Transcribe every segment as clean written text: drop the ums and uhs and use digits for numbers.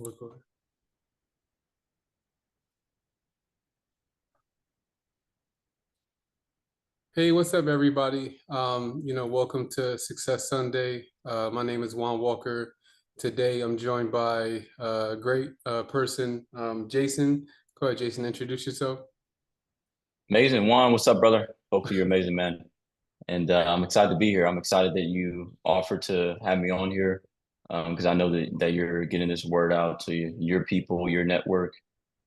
Record. Hey, what's up, everybody? Welcome to Success Sunday. My name is Juan Walker. Today, I'm joined by a great person, Jason. Go ahead, Jason, introduce yourself. Amazing. Juan, what's up, brother? Hopefully you're amazing, man. And I'm excited to be here. I'm excited that you offered to have me on here because I know that you're getting this word out to your people, your network,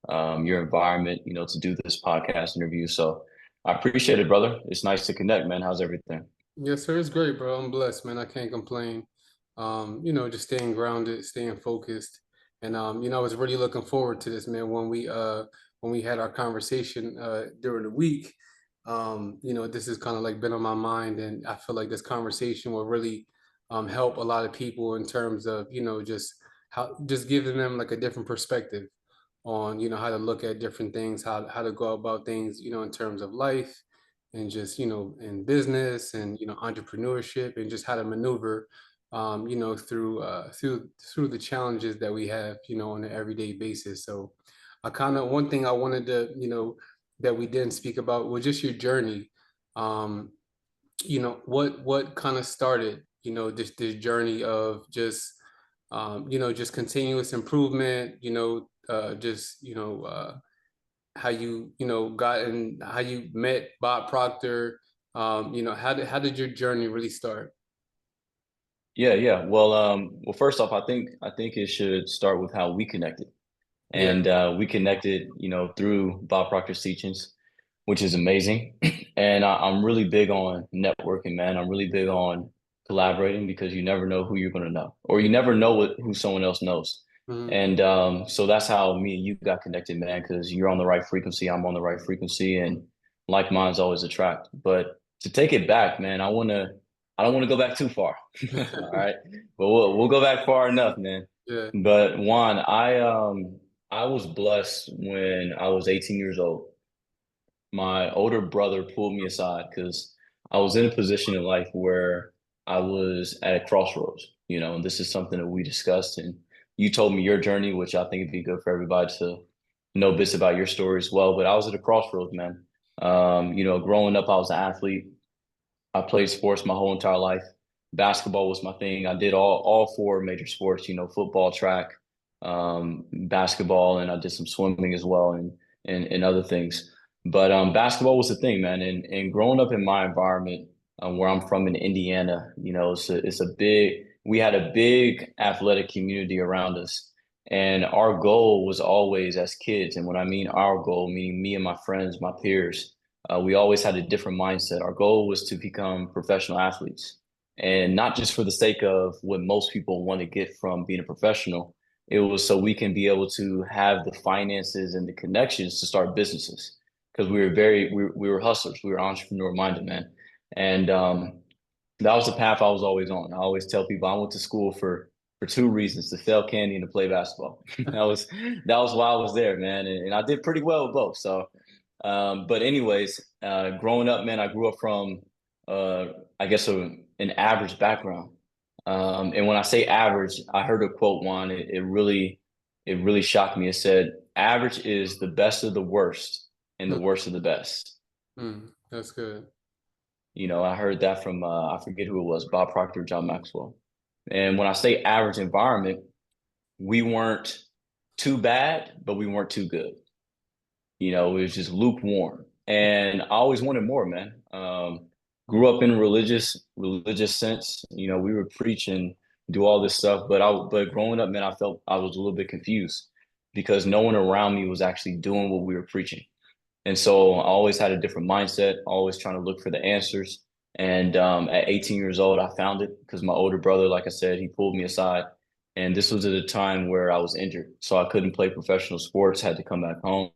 your environment, to do this podcast interview. So I appreciate it, brother. It's nice to connect, man. How's everything? Yes, sir. It's great, bro. I'm blessed, man. I can't complain. Just staying grounded, staying focused. And I was really looking forward to this, man, when we had our conversation during the week. This has kind of like been on my mind, and I feel like this conversation will really help a lot of people in terms of, just giving them like a different perspective on, how to look at different things, how to go about things, in terms of life and just in business and entrepreneurship and just how to maneuver through the challenges that we have on an everyday basis. So I kind of one thing I wanted to that we didn't speak about was just your journey. um what kind of started this journey of just just continuous improvement, just how how you met Bob Proctor. How did your journey really start? Yeah, yeah. Well, first off, I think it should start with how we connected. Yeah. And we connected, through Bob Proctor's teachings, which is amazing. And I'm really big on networking, man. I'm really big on collaborating because you never know who you're going to know, or you never know who someone else knows. Mhm. And so that's how me and you got connected, man, because you're on the right frequency, I'm on the right frequency, and like minds always attract. But to take it back, man, I don't want to go back too far. All right. But we'll go back far enough, man. Yeah. But Juan, I was blessed when I was 18 years old. My older brother pulled me aside because I was in a position in life where I was at a crossroads, and this is something that we discussed. And you told me your journey, which I think it'd be good for everybody to know bits about your story as well. But I was at a crossroads, man. Growing up, I was an athlete. I played sports my whole entire life. Basketball was my thing. I did all four major sports, football, track, basketball, and I did some swimming as well and other things. But basketball was the thing, man. And growing up in my environment, where I'm from in Indiana, we had a big athletic community around us. And our goal was always as kids, and when I mean our goal, meaning me and my friends, my peers, we always had a different mindset. Our goal was to become professional athletes, and not just for the sake of what most people want to get from being a professional. It was so we can be able to have the finances and the connections to start businesses because we were hustlers. We were entrepreneur minded, man. And that was the path I was always on. I always tell people I went to school for two reasons: to sell candy and to play basketball. That was why I was there, man. And I did pretty well with both. So but anyways, growing up, man, I grew up from, uh, I guess, an average background. And when I say average, I heard a quote one. It really shocked me. It said, "Average is the best of the worst, and the worst of the best." That's good. I heard that from I forget who it was, Bob Proctor, John Maxwell. And when I say average environment, we weren't too bad, but we weren't too good. It was just lukewarm. And I always wanted more, man. Grew up in a religious sense. We would preach and do all this stuff, but growing up, man, I felt I was a little bit confused because no one around me was actually doing what we were preaching. And so I always had a different mindset, always trying to look for the answers. And at 18 years old, I found it because my older brother, like I said, he pulled me aside. And this was at a time where I was injured. So I couldn't play professional sports, had to come back home.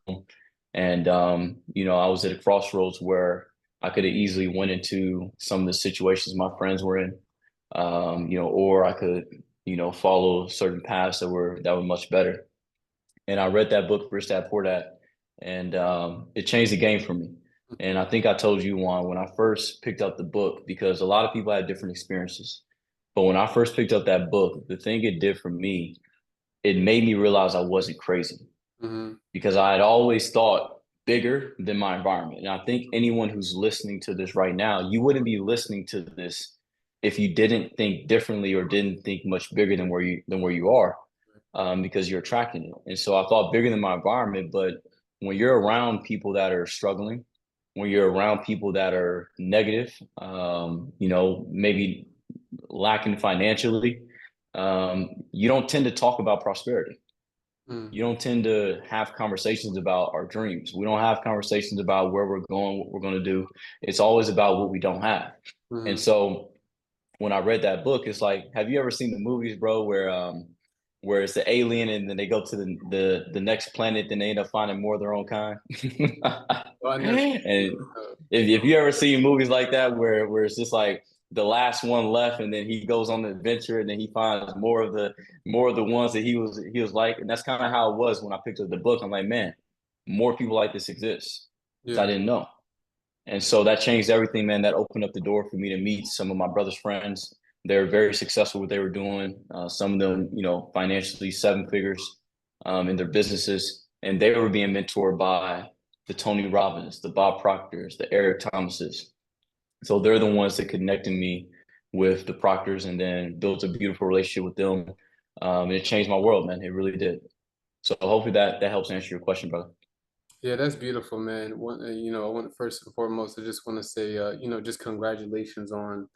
And I was at a crossroads where I could have easily went into some of the situations my friends were in, or I could, follow certain paths that were much better. And I read that book, Rich Dad Poor Dad, and it changed the game for me. And I think I told you one when I first picked up the book, because a lot of people had different experiences. But when I first picked up that book, the thing it did for me it made me realize I wasn't crazy Hmm. because I had always thought bigger than my environment. And I think anyone who's listening to this right now, you wouldn't be listening to this if you didn't think differently or didn't think much bigger than where you are, because you're attracting it. And so I thought bigger than my environment, but when you're around people that are struggling, when you're around people that are negative, maybe lacking financially, you don't tend to talk about prosperity. Hmm. You don't tend to have conversations about our dreams. We don't have conversations about where we're going, what we're going to do. It's always about what we don't have. And Hmm. so when I read that book, it's like, have you ever seen the movies, bro, where it's the alien and then they go to the next planet, then they end up finding more of their own kind? Well, I never. And if you ever seen movies like that where it's just like the last one left and then he goes on the adventure and then he finds more of the ones that he was like, and that's kind of how it was when I picked up the book. I'm like, man, more people like this exist. I Yeah. didn't know. And so that changed everything, man. That opened up the door for me to meet some of my brother's friends. They're very successful what they were doing. Some of them, financially seven figures in their businesses, and they were being mentored by the Tony Robbins, the Bob Proctors, the Eric Thomases. So they're the ones that connected me with the Proctors, and then built a beautiful relationship with them. And it changed my world, man. It really did. So hopefully that helps answer your question, brother. Yeah, that's beautiful, man. I want first and foremost, I just want to say, just congratulations on,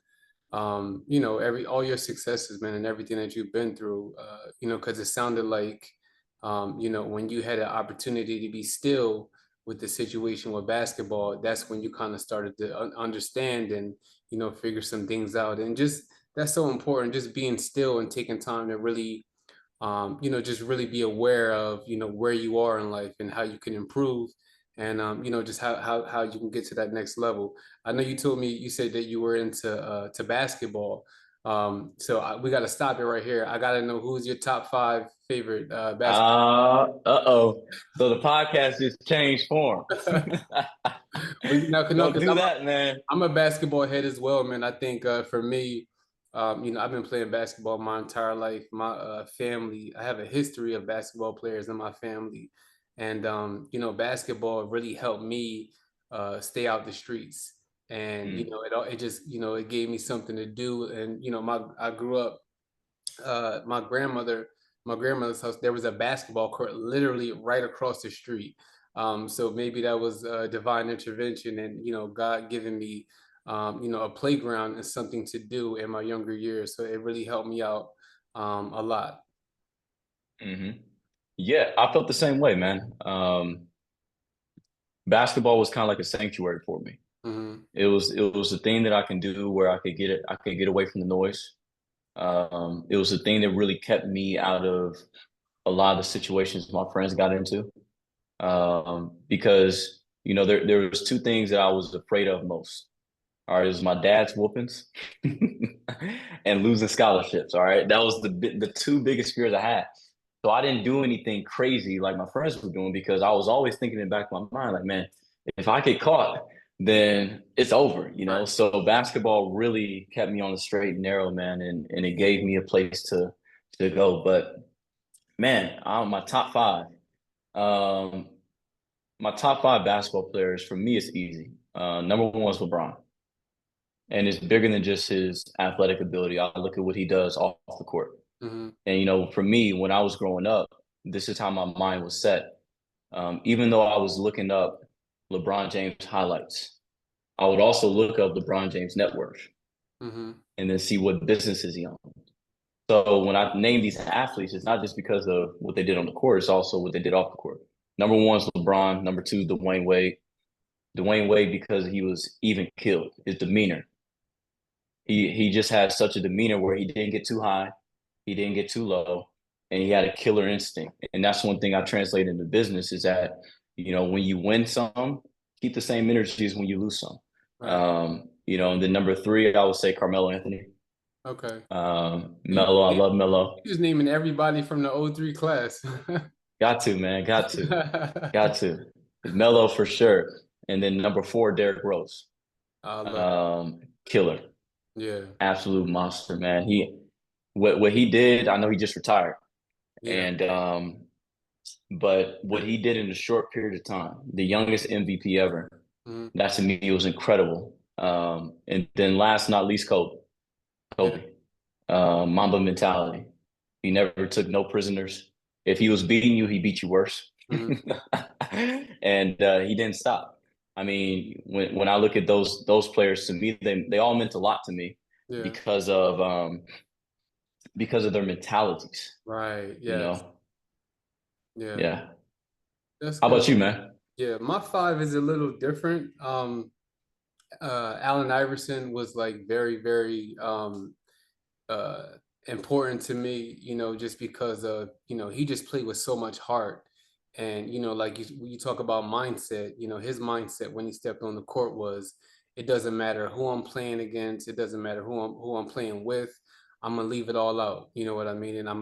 every all your successes, man, and everything that you've been through. Because it sounded like, when you had an opportunity to be still with the situation with basketball, that's when you kind of started to understand and, figure some things out. And just that's so important, just being still and taking time to really just really be aware of, where you are in life and how you can improve and, just how you can get to that next level. I know you told me, you said that you were into to basketball. We got to stop it right here. I got to know who's your top five favorite basketball. Uh-oh. So the podcast just changed form. Well, no, Don't because do that, man. I'm a basketball head as well, man. I think for me, I've been playing basketball my entire life. My family, I have a history of basketball players in my family, and basketball really helped me stay out the streets. And Mm, it just it gave me something to do. And I grew up my grandmother my grandmother's house. There was a basketball court literally right across the street. So maybe that was divine intervention and God giving me a playground and something to do in my younger years. So it really helped me out a lot. hmm Yeah, I felt the same way, man. Basketball was kind of like a sanctuary for me. Hmm. It was a thing that I can do where I could get away from the noise. It was a thing that really kept me out of a lot of the situations my friends got into. Because there was two things that I was afraid of most. All right, it was my dad's whoopings and losing scholarships. All right, that was the two biggest fears I had. So I didn't do anything crazy like my friends were doing because I was always thinking in the back of my mind, like, man, if I get caught, then it's over, you know. Right. So basketball really kept me on the straight and narrow, man, and it gave me a place to go. But man, um, my top five basketball players for me is easy. Number one is LeBron, and it's bigger than just his athletic ability. I look at what he does off the court. Hmm. And for me, when I was growing up, this is how my mind was set. Even though I was looking up LeBron James highlights, I would also look up LeBron James net worth Hmm. and then see what businesses he owns. So when I name these athletes, it's not just because of what they did on the court; it's also what they did off the court. Number one is LeBron. Number two, Dwayne Wade. Dwayne Wade because he was even killed. His demeanor. He just had such a demeanor where he didn't get too high, he didn't get too low, and he had a killer instinct. And that's one thing I translate into business is that when you win some, keep the same energy as when you lose some. Right. And then number three, I would say Carmelo Anthony. Okay. You, Melo, I you love Melo. just naming everybody from the '03 class. Got to, man, got to. Melo for sure. And then number four, Derrick Rose. I love it. Killer, Yeah. absolute monster, man. What he did, I know he just retired. Yeah. And but what he did in a short period of time, the youngest MVP ever, Mhm. that to me was incredible. And then last not least, Kobe. Yeah. Kobe. Mamba mentality. He never took no prisoners. If he was beating you, he beat you worse. Mhm. And he didn't stop. I mean, when I look at those players, to me, they all meant a lot to me Yeah. because of their mentalities. Right. You Yes. know, Yeah. yeah. That's How good. about you, man? Yeah. My five is a little different. Allen Iverson was like very, very uh important to me, just because he just played with so much heart. And like you talk about mindset, his mindset when he stepped on the court was, it doesn't matter who I'm playing against, it doesn't matter who I'm playing with. I'm gonna leave it all out, you know what I mean? And I'm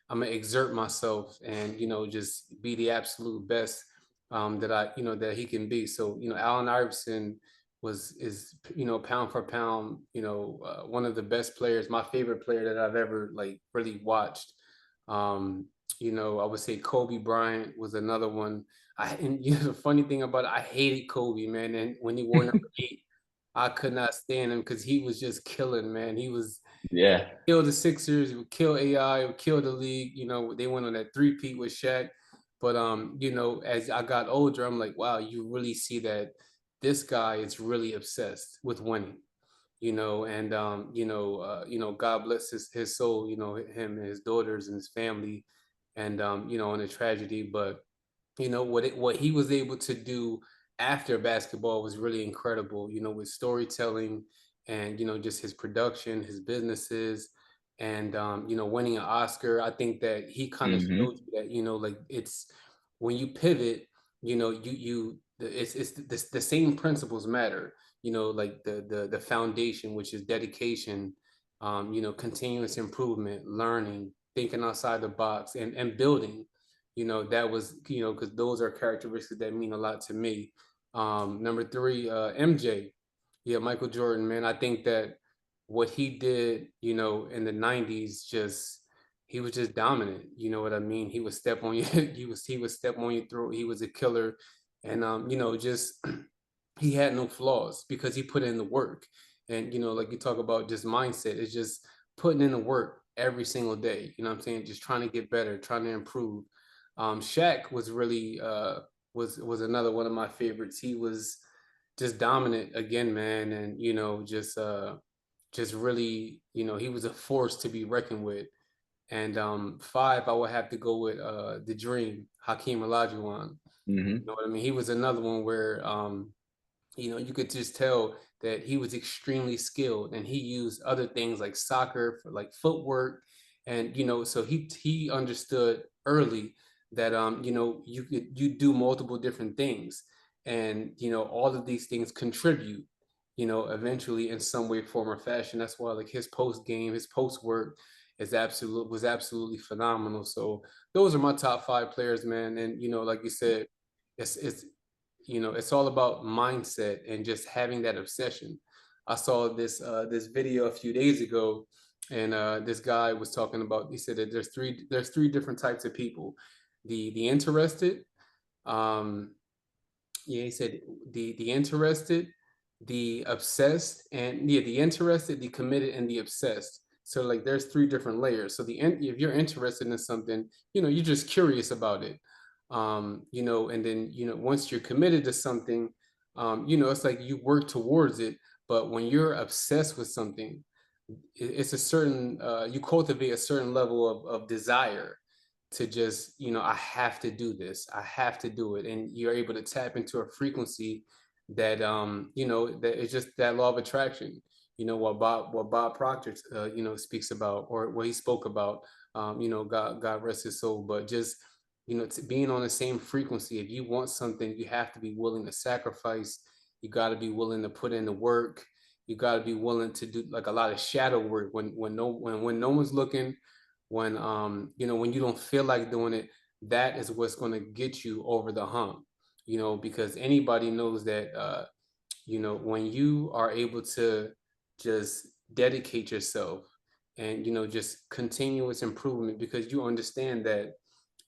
gonna exert myself and just be the absolute best that he can be. So Allen Iverson is pound for pound, one of the best players, my favorite player that I've ever like really watched. um I would say Kobe Bryant was another one. And the funny thing about it, I hated Kobe, man, and when he wore number 8, I could not stand him because he was just killing, man. He Yeah. kill the Sixers, he would kill AI, he would kill the league. They went on that three-peat with Shaq. But as I got older, I'm like, wow, you really see that this guy is really obsessed with winning. And God bless his soul, him and his daughters and his family, and in a tragedy. But what he was able to do after basketball was really incredible, with storytelling and just his production, his businesses, and winning an Oscar. I think that he kind of showed Hmm. you that, like, it's when you pivot, the same principles matter, like the foundation, which is dedication, continuous improvement, learning, thinking outside the box, and building. That was, because those are characteristics that mean a lot to me. Number three, MJ. Yeah, Michael Jordan, man. I think that what he did, in the 90s, just he was just dominant. You know what I mean? He would step on you, he would step on your throat. He was a killer. And just he had no flaws because he put in the work. And like you talk about just mindset, it's just putting in the work every single day. You know what I'm saying? Just trying to get better, trying to improve. Shaq was really was another one of my favorites. He was just dominant again, man, and just really, he was a force to be reckoned with. And five, I would have to go with the Dream, Hakeem Olajuwon. You Hmm. know what I mean? He was another one where you could just tell that he was extremely skilled, and he used other things like soccer for like footwork. And so he understood early that you do multiple different things, and all of these things contribute, eventually in some way, form, or fashion. That's why like his post game, his post work was absolutely phenomenal. So those are my top five players, man. And like you said, it's all about mindset and just having that obsession. I saw this video a few days ago, and this guy was talking about. He said that there's three different types of people: the interested, um, yeah, he said the interested, the obsessed, and yeah, the interested, the committed, and the obsessed. So like there's three different layers. So if you're interested in something, you're just curious about it. And then once you're committed to something, it's like you work towards it. But when you're obsessed with something, it's a certain you cultivate a certain level of desire to just, I have to do this, I have to do it, and you're able to tap into a frequency that that is just that law of attraction. What Bob Proctor speaks about, or what he spoke about. God rest his soul. But just being on the same frequency. If you want something, you have to be willing to sacrifice. You got to be willing to put in the work. You got to be willing to do like a lot of shadow work when no one's looking, when you don't feel like doing it. That is what's going to get you over the hump. Because anybody knows that when you are able to just dedicate yourself, and just continuous improvement, because you understand that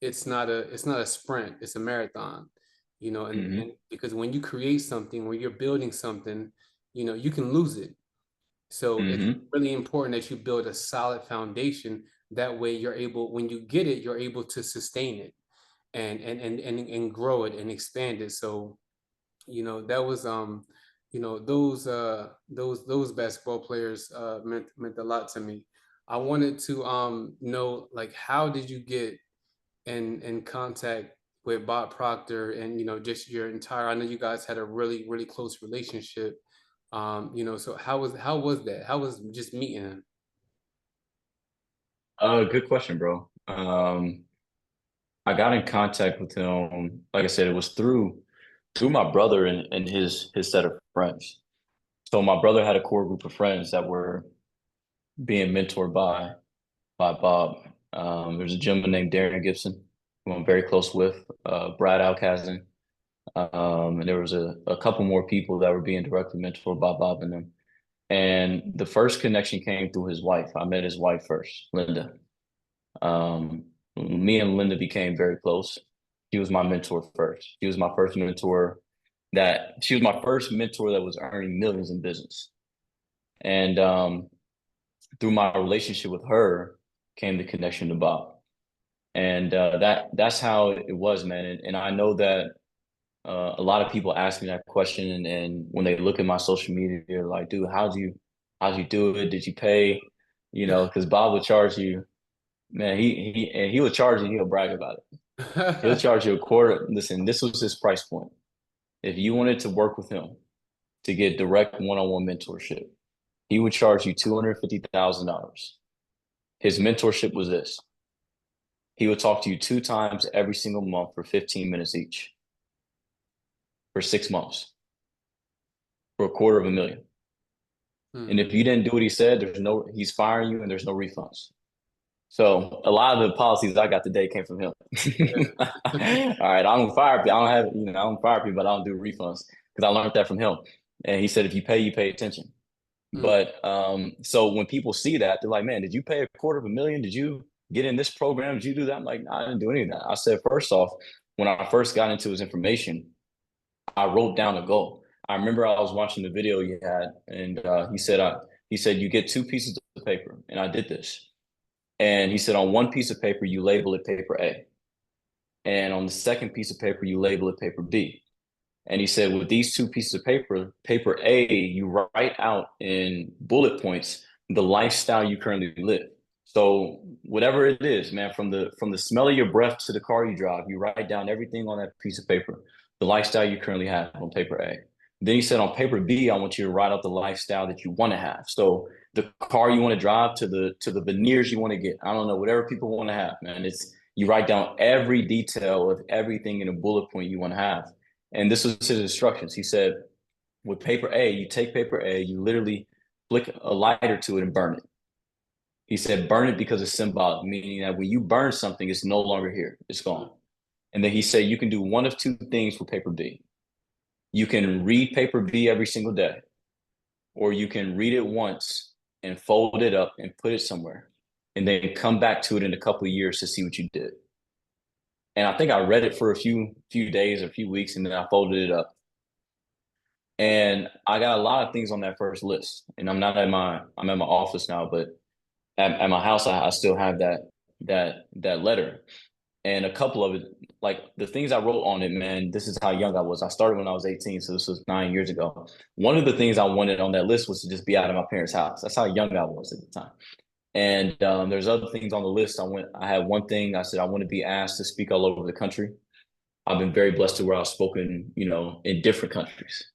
it's not a sprint, it's a marathon. And Hmm. because when you create something, when you're building something, you can lose it. So it's Hmm. really important that you build a solid foundation. That way you're able, when you get it, you're able to sustain it and grow it and expand it. So that was those basketball players meant a lot to me. I wanted to know, like, how did you get in contact with Bob Proctor, and just your entire, I know you guys had a really really close relationship. So how was that, how was just meeting him? Good question, bro. I got in contact with him. Like I said, it was through my brother and his set of friends. So my brother had a core group of friends that were being mentored by Bob. There's a gentleman named Darren Gibson, who I'm very close with, Brad Alcazan. And there was a couple more people that were being directly mentored by Bob and them. And the first connection came through his wife. I met his wife first, Linda. Um, Me and Linda became very close. She was my mentor first. She was my first mentor she was my first mentor that was earning millions in business. And through my relationship with her came the connection to Bob. And that's how it was, man. And I know that a lot of people ask me that question, and when they look at my social media, they're like, "Dude, how'd you do it? Did you pay?" Because Bob would charge you, man. He would charge you. He'll brag about it. He'll charge you a quarter. Listen, this was his price point. If you wanted to work with him to get direct one-on-one mentorship, he would charge you $250,000. His mentorship was this: he would talk to you 2 times every single month for 15 minutes each for 6 months for a quarter of a million. And Mhm. if you didn't do what he said, he's firing you and there's no refunds. So a lot of the policies I got today came from him. All right, I don't fire people. I don't have, I don't fire people, but I don't do refunds because I learned that from him. And he said, if you pay attention. Mm. But so when people see that, they're like, man, did you pay a quarter of a million? Did you get in this program? Did you do that? I'm like, no, I didn't do any of that. I said, first off, when I first got into his information, I wrote down a goal. I remember I was watching the video he had, and he said you get 2 pieces of paper, and I did this. And he said on one piece of paper you label it paper A, and on the second piece of paper you label it paper B. And he said with these 2 pieces of paper, paper A, you write out in bullet points the lifestyle you currently live. So whatever it is, man, from the smell of your breath to the car you drive, you write down everything on that piece of paper, the lifestyle you currently have on paper A. Then he said on paper B, I want you to write out the lifestyle that you want to have. So the car you want to drive to the veneers you want to get. I don't know, whatever people want to have, man. It's you write down every detail of everything in a bullet point you want to have. And this was his instructions. He said, with paper A, you take paper A, you literally flick a lighter to it and burn it. He said, burn it because it's symbolic, meaning that when you burn something, it's no longer here, it's gone. And then he said, you can do one of 2 things with paper B. You can read paper B every single day, or you can read it once and fold it up and put it somewhere, and then come back to it in a couple of years to see what you did. And I think I read it for a few days or a few weeks, and then I folded it up. And I got a lot of things on that first list. And I'm at my office now, but at my house, I still have that letter. And a couple of it, like the things I wrote on it, man, this is how young I was. I started when I was 18, so this was 9 years ago. One of the things I wanted on that list was to just be out of my parents' house. That's how young I was at the time. And there's other things on the list. I had one thing I said I want to be asked to speak all over the country. I've been very blessed to where I've spoken, in different countries.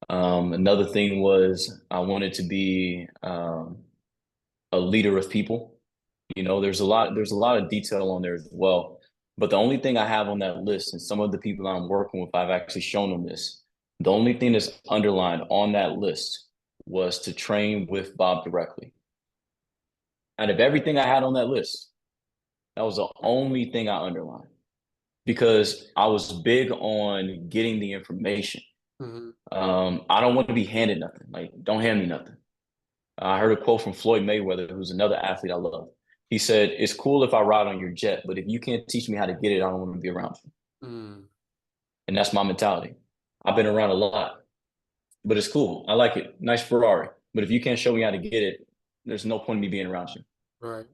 Another thing was I wanted to be a leader of people. There's a lot of detail on there as well. But the only thing I have on that list, and some of the people I'm working with, I've actually shown them this. The only thing that's underlined on that list was to train with Bob directly. Out of everything I had on that list, that was the only thing I underlined because I was big on getting the information. Mhm. I don't want to be handed nothing. Like, don't hand me nothing. I heard a quote from Floyd Mayweather, who's another athlete I love. He said, "It's cool if I ride on your jet, but if you can't teach me how to get it, I don't want to be around you." Mm, And that's my mentality. I've been around a lot, but it's cool. I like it. Nice Ferrari. But if you can't show me how to get it, there's no point in me being around you. right.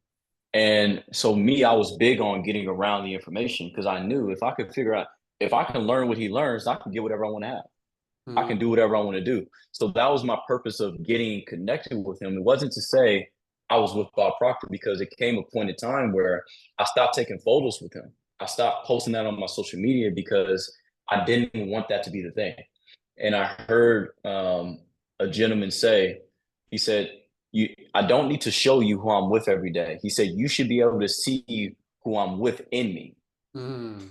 And so me, I was big on getting around the information because I knew if I could figure out, if I can learn what he learns, I can get whatever I want to have. I Mm, can do whatever I want to do. So that was my purpose of getting connected with him. It wasn't to say I was with Bob Proctor, because it came a point in time where I stopped taking photos with him. I stopped posting that on my social media because I didn't want that to be the thing. And I heard a gentleman say, he said, "You, I don't need to show you who I'm with every day." He said, "You should be able to see who I'm with in me. mm,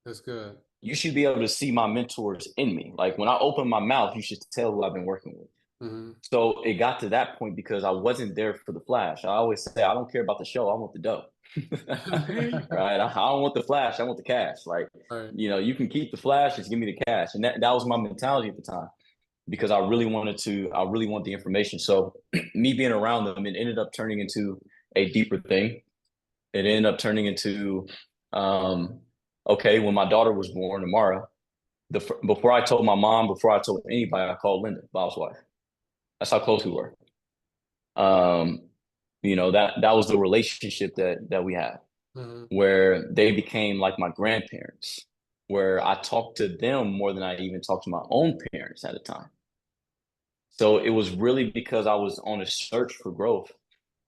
that's good. You should be able to see my mentors in me. Like when I open my mouth, you should tell who I've been working with." Hmm. So it got to that point because I wasn't there for the flash. I always say, I don't care about the show. I want the dough. Right. I don't want the flash. I want the cash. Like, Right. you can keep the flash, just give me the cash. And that was my mentality at the time, because I really want the information. So me being around them, it ended up turning into a deeper thing. It ended up turning into, um, okay, when my daughter was born, Amara, before I told my mom, before I told anybody, I called Linda, Bob's wife. That's how close we were. Um, that was the relationship that we had, Hmm. where they became like my grandparents, where I talked to them more than I even talked to my own parents at the time. So it was really because I was on a search for growth.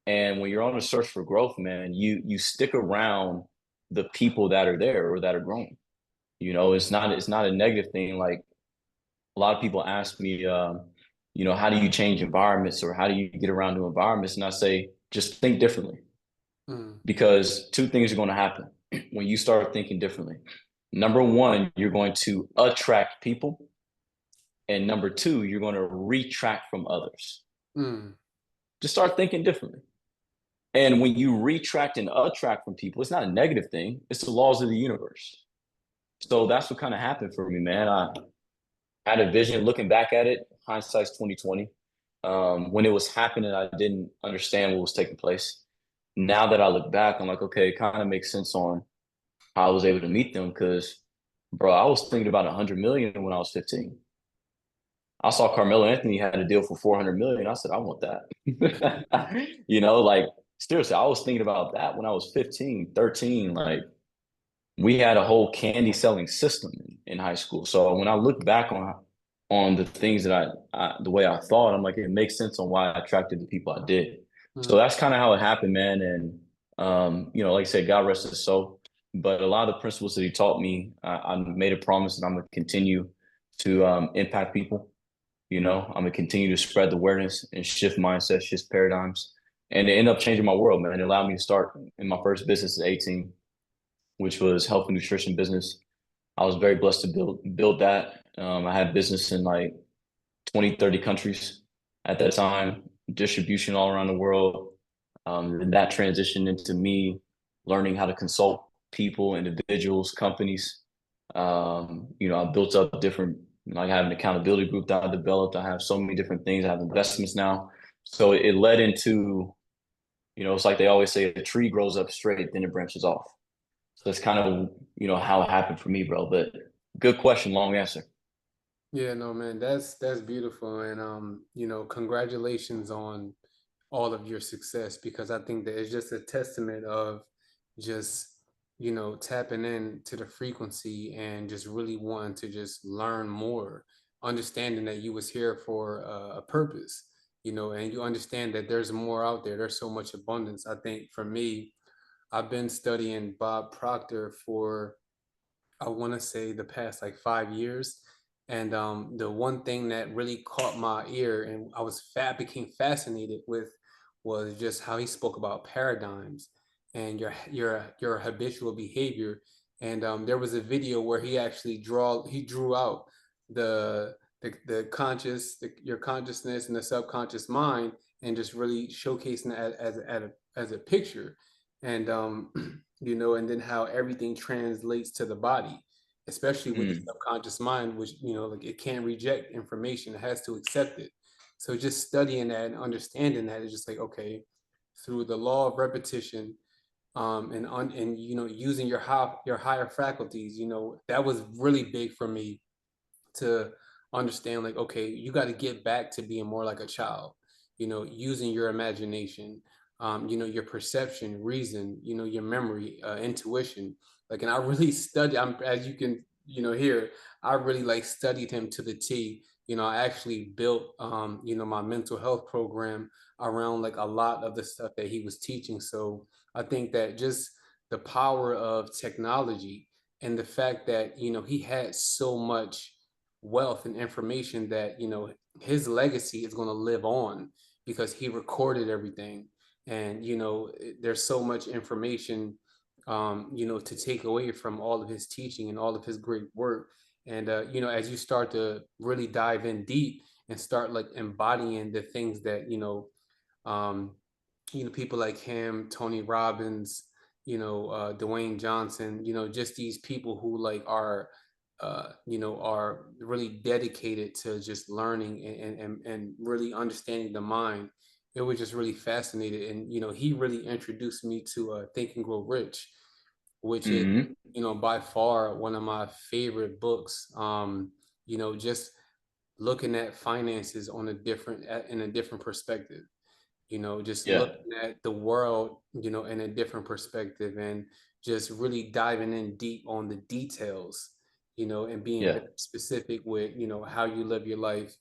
And when you're on a search for growth, man, you stick around the people that are there or that are growing. It's not a negative thing. Like a lot of people ask me, how do you change environments, or how do you get around new environments? And I say, just think differently, Mm, because two things are going to happen when you start thinking differently. Number one, you're going to attract people. And number two, you're going to retract from others. mm, Just start thinking differently. And when you retract and attract from people, it's not a negative thing. It's the laws of the universe. So that's what kind of happened for me, man. I had a vision. Looking back at it, hindsight's 2020. When it was happening, I didn't understand what was taking place. Now that I look back, I'm like, okay, it kind of makes sense on how I was able to meet them. Because, bro, I was thinking about 100 million when I was 15. I saw Carmelo Anthony had a deal for 400 million. I said, I want that. Like seriously, I was thinking about that when I was 15, 13. Like we had a whole candy selling system in high school. So when I look back on the things that the way I thought, I'm like, it makes sense on why I attracted the people I did. So mm. that's kind of how it happened, man. And like I said, God rest his soul. But a lot of the principles that he taught me, I made a promise that I'm gonna continue to impact people. I'm gonna continue to spread the awareness and shift mindsets, shift paradigms, and it ended up changing my world, man. It allowed me to start in my first business at 18, which was health and nutrition business. I was very blessed to build that. I had business in like 20, 30 countries at that time, distribution all around the world. And that transitioned into me learning how to consult people, individuals, companies. I built up different, like I have an accountability group that I developed. I have so many different things. I have investments now. So it led into, it's like they always say, a tree grows up straight, then it branches off. So that's kind of, how it happened for me, bro. But good question, long answer. Yeah, no, man, that's beautiful, and congratulations on all of your success, because I think that it's just a testament of just tapping in to the frequency and just really wanting to just learn more, understanding that you was here for a purpose, and you understand that there's more out there. There's so much abundance. I think for me, I've been studying Bob Proctor for, I want to say, the past like 5 years. And the one thing that really caught my ear and I was became fascinated with was just how he spoke about paradigms and your habitual behavior. And there was a video where he drew out the your consciousness and the subconscious mind, and just really showcasing it as a picture. And and then how everything translates to the body, especially with the Mm, subconscious mind, which like it can't reject information, it has to accept it. So just studying that and understanding that is just like, okay, through the law of repetition, and using your higher faculties, that was really big for me to understand, like, okay, you got to get back to being more like a child, using your imagination, your perception, reason, your memory, intuition. Like, and I really studied, as you can, hear, I really like studied him to the T. I actually built, my mental health program around like a lot of the stuff that he was teaching. So I think that just the power of technology and the fact that, he had so much wealth and information that his legacy is going to live on because he recorded everything. And there's so much information to take away from all of his teaching and all of his great work. And as you start to really dive in deep and start like embodying the things that um people like him, Tony Robbins, Dwayne Johnson, just these people who like are really dedicated to just learning and really understanding the mind. It was just really fascinating. And, he really introduced me to Think and Grow Rich, which is, Hmm. by far one of my favorite books. Just looking at finances in a different perspective, just Yeah, looking at the world, in a different perspective, and just really diving in deep on the details, and being yeah. very specific with, how you live your life,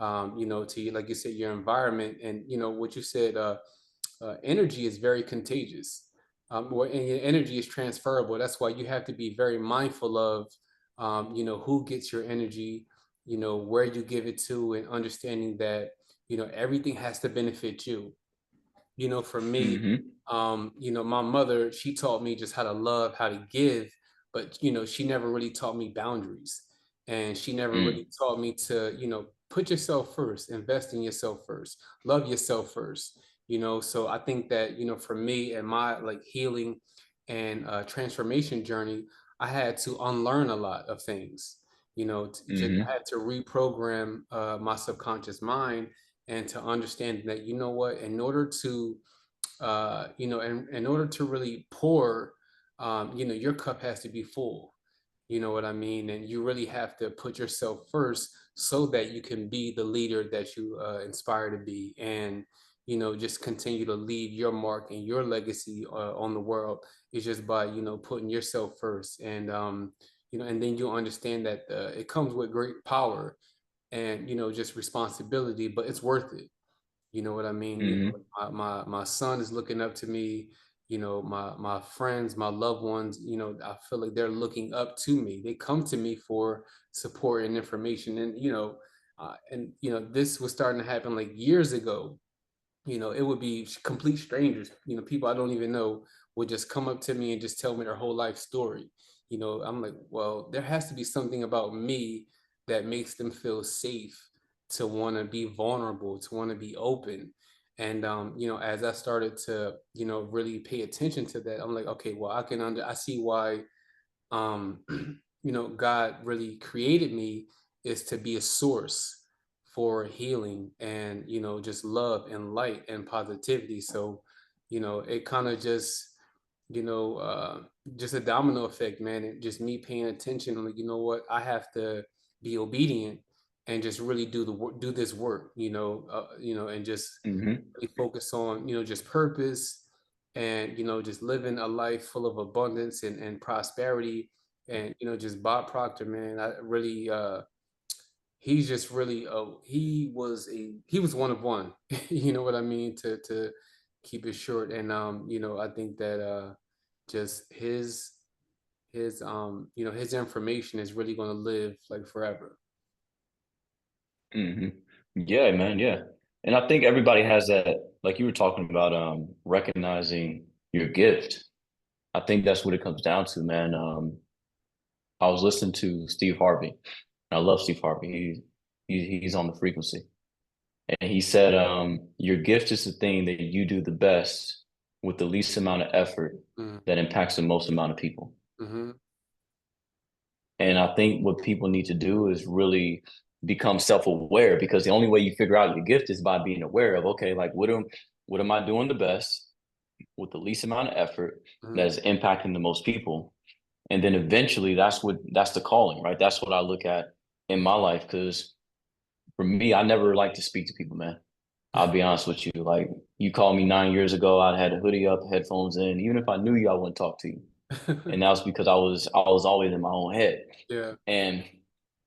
to, like you said, your environment. And, what you said, energy is very contagious. And your energy is transferable. That's why you have to be very mindful of, who gets your energy, where you give it to, and understanding that, everything has to benefit you. For me, Hmm. my mother, she taught me just how to love, how to give, but she never really taught me boundaries. And she never really Mm. taught me to, put yourself first, invest in yourself first, love yourself first. So I think that, for me and my like healing and transformation journey, I had to unlearn a lot of things. Just I Hmm. had to reprogram my subconscious mind and to understand that, what, in order to in order to really pour, your cup has to be full. You know what I mean? And you really have to put yourself first so that you can be the leader that you inspire to be. And, just continue to leave your mark and your legacy on the world is just by, putting yourself first. And, and then you understand that it comes with great power and, just responsibility, but it's worth it. You know what I mean? Hmm. My son is looking up to me. My friends, my loved ones. I feel like they're looking up to me. They come to me for support and information. And this was starting to happen like years ago. It would be complete strangers, people I don't even know would just come up to me and just tell me their whole life story. I'm like, well, there has to be something about me that makes them feel safe to want to be vulnerable, to want to be open. And as I started to, really pay attention to that, I'm like, okay, well, I see why God really created me is to be a source for healing and, just love and light and positivity. So, it kind of you know, uh, just a domino effect, man. And just me paying attention. I'm like, you know what? I have to be obedient and just really do this work, and just Hmm. really focus on, just purpose and, just living a life full of abundance and prosperity. And, just Bob Proctor, man, I really, he's just really, he was one of one, you know what I mean? To keep it short. And, I think that, just his information is really going to live like forever. Hmm. Yeah, man. Yeah. And I think everybody has that, like you were talking about, recognizing your gift. I think that's what it comes down to, man. I was listening to Steve Harvey. I love Steve Harvey. He's on the frequency. And he said, your gift is the thing that you do the best with the least amount of effort that impacts the most amount of people. Mm-hmm. And I think what people need to do is really become self-aware, because the only way you figure out your gift is by being aware of, okay, like what am I doing the best with the least amount of effort that Mhm. is impacting the most people. And then eventually that's the calling, right? That's what I look at in my life. Because for me, I never like to speak to people, man. I'll be honest with you. Like, you called me 9 years ago, I had a hoodie up, headphones in. Even if I knew you, I wouldn't talk to you. And that was because I was always in my own head, Yeah, and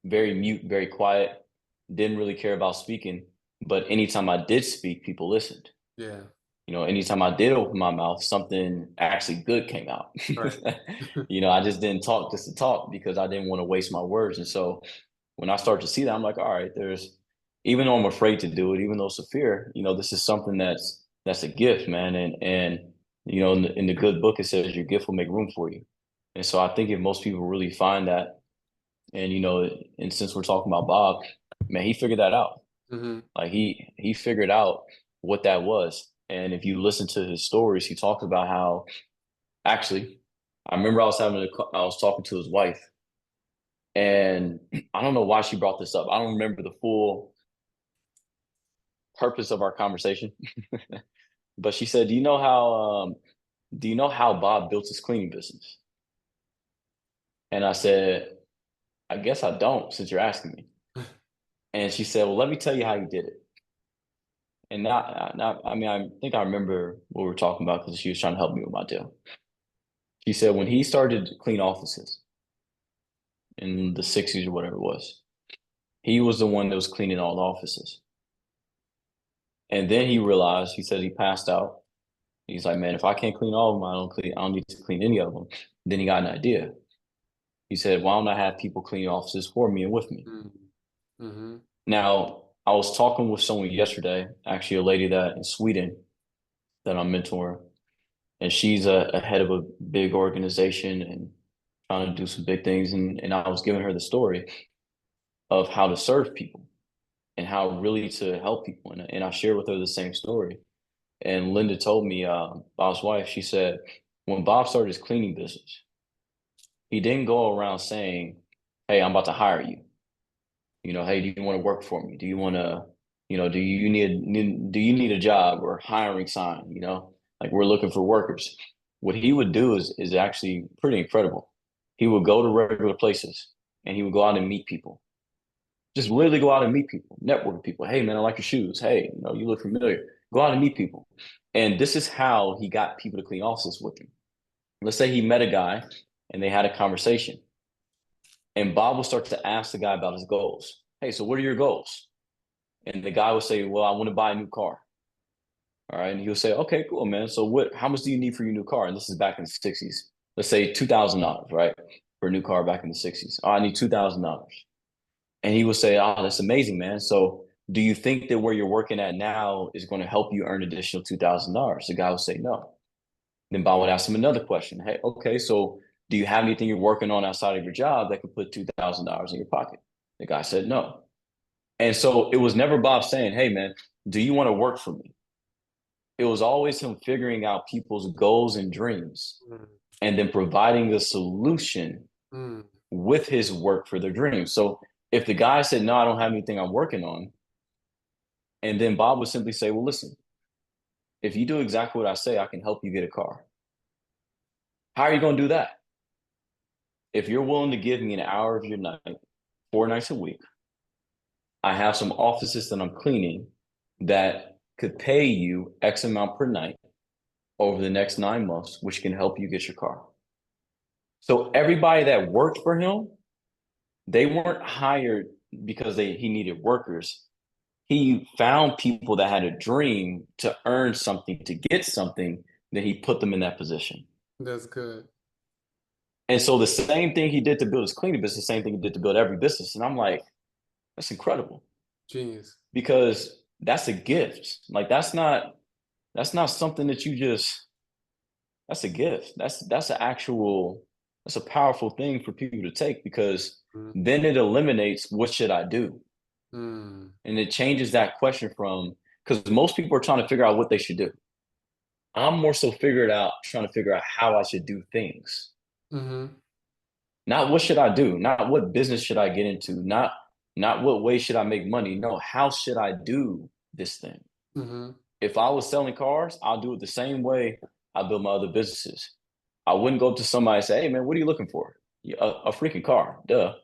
very mute, very quiet, didn't really care about speaking. But anytime I did speak, people listened. yeah, Anytime I did open my mouth, something actually good came out. right. I just didn't talk just to talk, because I didn't want to waste my words. And so when I start to see that, I'm like, all right, even though I'm afraid to do it, even though it's a fear, this is something that's a gift, man. And in the good book, it says your gift will make room for you. And so I think if most people really find that, and since we're talking about Bob, man, he figured that out. Hmm. Like, he figured out what that was. And if you listen to his stories, he talks about how, actually, I remember I was talking to his wife, and I don't know why she brought this up. I don't remember the full purpose of our conversation, but she said, do you know how Bob built his cleaning business? And I said, I guess I don't, since you're asking me. And she said, well, let me tell you how he did it. And I mean, I think I remember what we were talking about, because she was trying to help me with my deal. She said when he started to clean offices in the 60s or whatever it was, he was the one that was cleaning all the offices. And then he realized, he said he passed out. He's like, man, if I can't clean all of them, I don't need to clean any of them. Then he got an idea. He said, why don't I have people clean offices for me and with me? Mm-hmm. Now, I was talking with someone yesterday, actually a lady that in Sweden that I'm mentoring, and she's a head of a big organization and trying to do some big things. And I was giving her the story of how to serve people and how really to help people. And I shared with her the same story. And Linda told me, Bob's wife, she said, when Bob started his cleaning business, he didn't go around saying, hey, I'm about to hire you. Hey, do you want to work for me? Do you want to, do you need a job, or hiring sign? Like, we're looking for workers. What he would do is actually pretty incredible. He would go to regular places, and he would go out and meet people. Just literally go out and meet people, network with people. Hey, man, I like your shoes. Hey, you look familiar. Go out and meet people. And this is how he got people to clean offices with him. Let's say he met a guy and they had a conversation, and Bob will start to ask the guy about his goals. Hey, so what are your goals? And the guy will say, well, I want to buy a new car. All right. And he'll say, okay, cool, man. So how much do you need for your new car? And this is back in the 60s. Let's say $2,000, right? For a new car back in the 60s. Oh, I need $2,000. And he would say, oh, that's amazing, man. So do you think that where you're working at now is going to help you earn additional $2,000? The guy would say no. Then Bob would ask him another question. Hey, okay, so do you have anything you're working on outside of your job that could put $2,000 in your pocket? The guy said no. And so it was never Bob saying, hey, man, do you want to work for me? It was always him figuring out people's goals and dreams, and then providing the solution Mm-hmm. with his work for their dreams. So if the guy said, no, I don't have anything I'm working on, and then Bob would simply say, well, listen, if you do exactly what I say, I can help you get a car. How are you going to do that? If you're willing to give me an hour of your night, 4 nights a week, I have some offices that I'm cleaning that could pay you X amount per night over the next 9 months, which can help you get your car. So everybody that worked for him, they weren't hired because he needed workers. He found people that had a dream to earn something, to get something, then he put them in that position. That's good. And so the same thing he did to build his cleaning business, the same thing he did to build every business. And I'm like, that's incredible, Genius. because that's a gift. Like, that's not something that you just, that's a gift. That's a powerful thing for people to take, because then it eliminates what should I do? Mm-hmm. And it changes that question from, because most people are trying to figure out what they should do. I'm more so trying to figure out how I should do things. Mm-hmm. Not what should I do, not what business should I get into, not Not what way should I make money? No, how should I do this thing? Hmm. If I was selling cars, I'll do it the same way I build my other businesses. I wouldn't go up to somebody and say, "Hey, man, what are you looking for?" "Yeah, a freaking car, duh."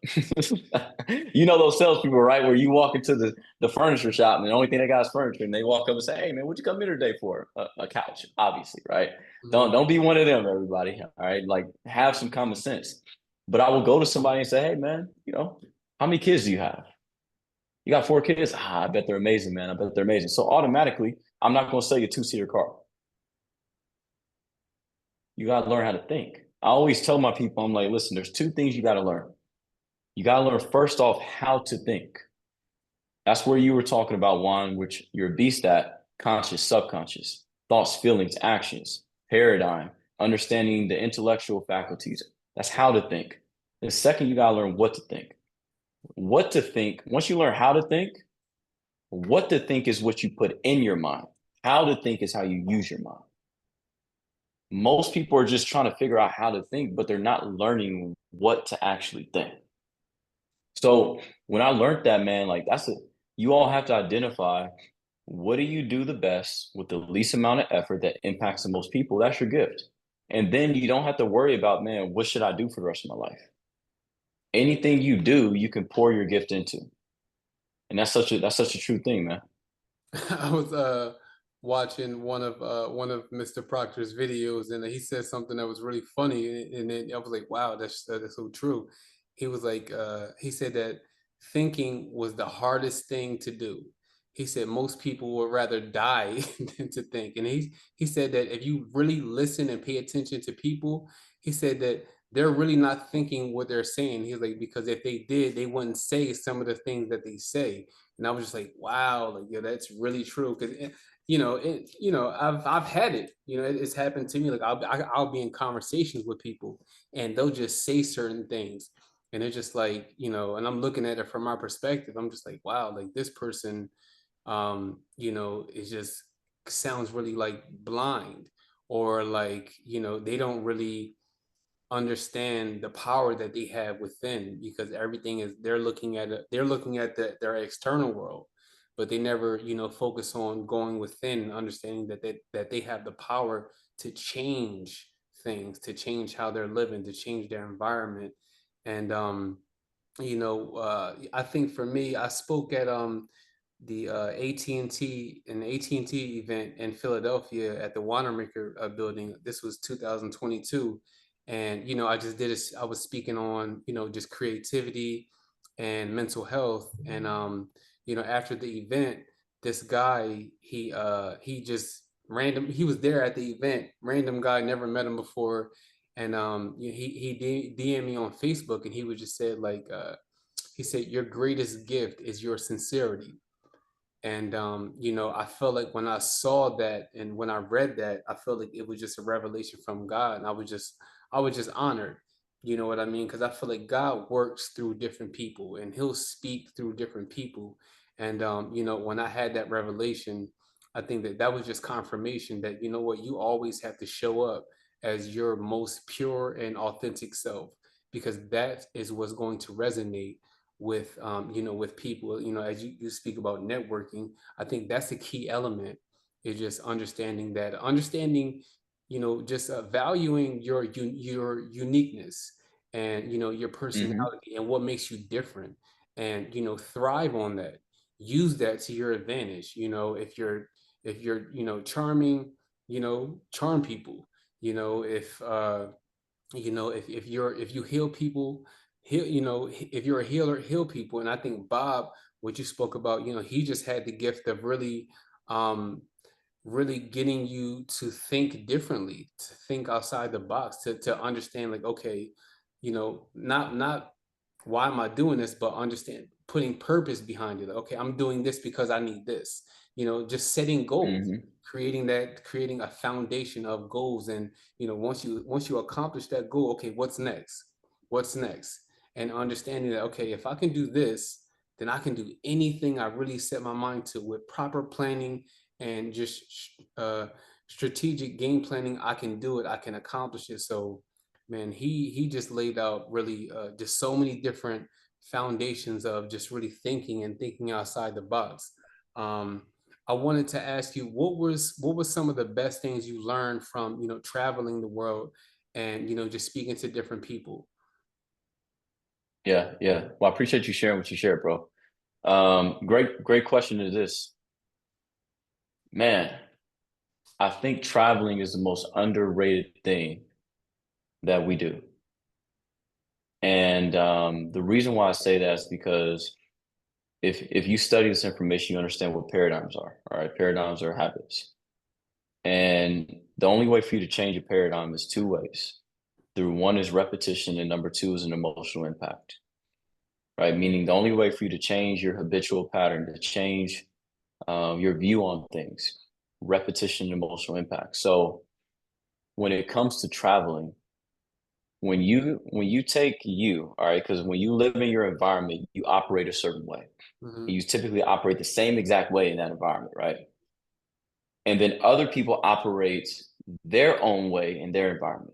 You know those salespeople, right? Where you walk into the furniture shop and the only thing they got is furniture, and they walk up and say, "Hey, man, what'd you come here today for?" A couch, obviously, right? Hmm. Don't be one of them, everybody. All right, like have some common sense. But I will go to somebody and say, "Hey, man, how many kids do you have? You got 4 kids? Ah, I bet they're amazing, man. I bet they're amazing." So automatically, I'm not going to sell you a two-seater car. You got to learn how to think. I always tell my people, I'm like, listen, there's two things you got to learn. You got to learn first off how to think. That's where you were talking about, Juan, which you're a beast at: conscious, subconscious, thoughts, feelings, actions, paradigm, understanding the intellectual faculties. That's how to think. The second, you got to learn what to think. What to think, once you learn how to think, what to think is what you put in your mind. How to think is how you use your mind. Most people are just trying to figure out how to think, but they're not learning what to actually think. So when I learned that, man, like you all have to identify, what do you do the best with the least amount of effort that impacts the most people? That's your gift. And then you don't have to worry about, man, what should I do for the rest of my life? Anything you do, you can pour your gift into. And that's such a true thing, man. I was watching one of Mr. Proctor's videos, and he said something that was really funny, and then I was like, wow, that's so true. He was like, he said that thinking was the hardest thing to do. He said most people would rather die than to think, and he said that if you really listen and pay attention to people, he said that they're really not thinking what they're saying. He's like, because if they did, they wouldn't say some of the things that they say. And I was just like, wow, like, yeah, that's really true. Because I've had it. It's happened to me. Like I'll be in conversations with people, and they'll just say certain things, and they're just like, and I'm looking at it from my perspective. I'm just like, wow, like this person, is just sounds really like blind, or like, they don't really understand the power that they have within, because everything is they're looking at their external world, but they never focus on going within and understanding that they have the power to change things, to change how they're living, to change their environment. And I think for me, I spoke at the AT&T an AT&T event in Philadelphia at the Wanamaker building. This was 2022, and I was speaking on just creativity and mental health, and after the event, this guy he just he was there at the event, random guy, never met him before, and he DM'd me on Facebook, and he was just said like he said, your greatest gift is your sincerity. And I felt like when I saw that and when I read that, I felt like it was just a revelation from God, and I was just honored. You know what I mean? Because I feel like God works through different people, and He'll speak through different people. And when I had that revelation, I think that was just confirmation that what, you always have to show up as your most pure and authentic self, because that is what's going to resonate with with people. As you speak about networking, I think that's the key element, is just understanding just valuing your uniqueness, and your Hmm. personality and what makes you different, and thrive on that, use that to your advantage. If you're charming, charm people. If if you heal people, heal, if you're a healer, heal people. And I think Bob, what you spoke about, he just had the gift of um really getting you to think differently, to think outside the box, to understand, like, okay, not why am I doing this, but understand, putting purpose behind it. Okay, I'm doing this because I need this. Just setting goals, Hmm. creating a foundation of goals. And once you accomplish that goal, okay, what's next? And understanding that, okay, if I can do this, then I can do anything I really set my mind to, with proper planning and just strategic game planning. I can do it, I can accomplish it. So man, he just laid out really just so many different foundations of just really thinking and thinking outside the box. Um, I wanted to ask you what was some of the best things you learned from traveling the world and just speaking to different people. Yeah, yeah. Well, I appreciate you sharing what you shared, bro. Great question is this. Man, I think traveling is the most underrated thing that we do. And the reason why I say that is because if you study this information, you understand what paradigms are. All right, paradigms are habits. And the only way for you to change a paradigm is two ways. Through one is repetition, and number two is an emotional impact. Right? Meaning the only way for you to change your habitual pattern, to change your view on things, repetition, and emotional impact. So when it comes to traveling, when you take you, all right, because when you live in your environment, you operate a certain way. Hmm. You typically operate the same exact way in that environment, right? And then other people operate their own way in their environment.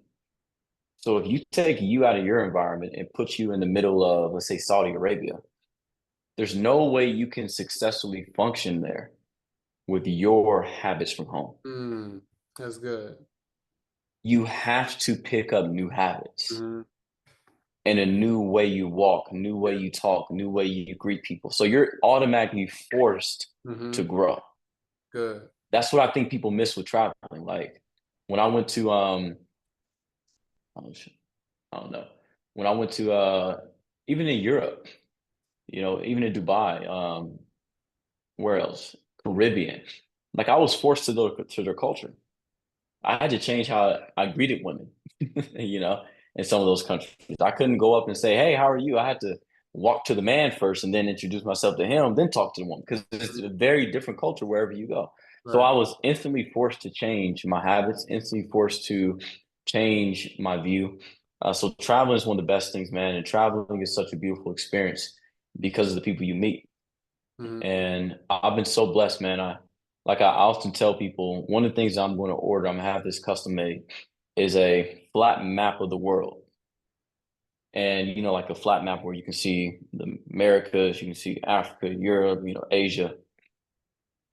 So if you take you out of your environment and put you in the middle of, let's say, Saudi Arabia, there's no way you can successfully function there with your habits from home. Mm, that's good. You have to pick up new habits Hmm. and a new way you walk, new way Yeah. you talk, new way you greet people. So you're automatically forced to Hmm. grow. Good. That's what I think people miss with traveling. Like when I went to oh, I don't know. When I went to even in Europe, even in Dubai, where else? Caribbean. Like I was forced to their culture. I had to change how I greeted women, you know, in some of those countries. I couldn't go up and say, "Hey, how are you?" I had to walk to the man first and then introduce myself to him, then talk to the woman because it's a very different culture wherever you go. So Right. I was instantly forced to change my habits, instantly forced to change my view. So traveling is one of the best things, man. And traveling is such a beautiful experience because of the people you meet. Hmm. And I've been so blessed, man. I often tell people, one of the things I'm going to order, I'm gonna have this custom made, is a flat map of the world. And like a flat map where you can see the Americas, you can see Africa, Europe, Asia.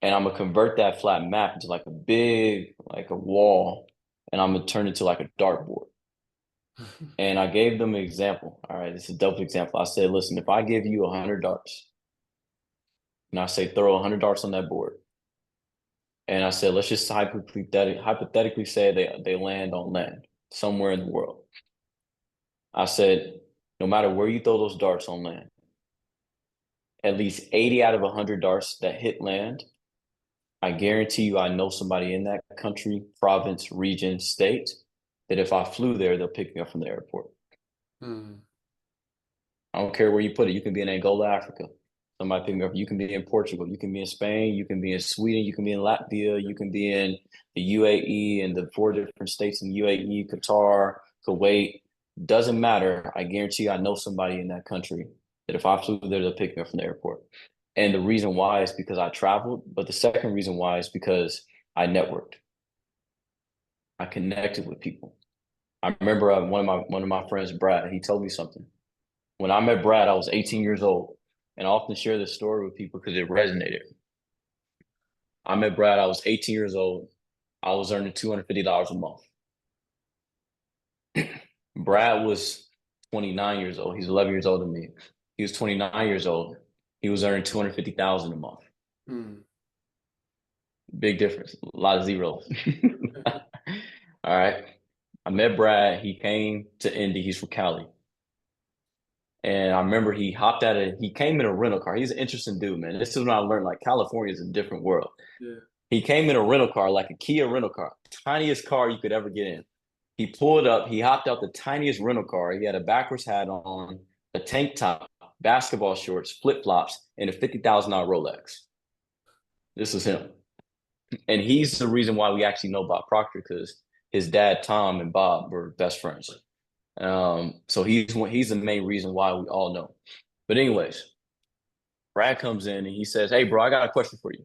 And I'm gonna convert that flat map into like a big, like a wall, and I'm gonna turn it to like a dartboard. And I gave them an example. All right, this is a dope example. I said, listen, if I give you 100 darts, and I say throw 100 darts on that board, and I said, let's just hypothetically say they land on land somewhere in the world. I said, no matter where you throw those darts on land, at least 80 out of 100 darts that hit land, I guarantee you I know somebody in that country, province, region, state, that if I flew there, they'll pick me up from the airport. Mm. I don't care where you put it. You can be in Angola, Africa. Somebody pick me up. You can be in Portugal. You can be in Spain. You can be in Sweden. You can be in Latvia. You can be in the UAE and the four different states in UAE, Qatar, Kuwait. Doesn't matter. I guarantee I know somebody in that country that if I flew there, they'll pick me up from the airport. And the reason why is because I traveled. But the second reason why is because I networked. I connected with people. I remember one of my friends, Brad. He told me something. When I met Brad, I was 18 years old, and I often share this story with people because it resonated. I met Brad, I was 18 years old. I was earning $250 a month. Brad was 29 years old. He's 11 years older than me. He was 29 years old. He was earning 250,000 a month. Mm. Big difference. A lot of zeros. All right. I met Brad. He came to Indy. He's from Cali. And I remember he came in a rental car. He's an interesting dude, man. This is when I learned like California is a different world. Yeah. He came in a rental car, like a Kia rental car, tiniest car you could ever get in. He pulled up, he hopped out the tiniest rental car. He had a backwards hat on, a tank top, basketball shorts, flip flops, and a $50,000 Rolex. This is him. And he's the reason why we actually know Bob Proctor because his dad, Tom, and Bob were best friends. So he's the main reason why we all know. But anyways, Brad comes in and he says, "Hey, bro, I got a question for you."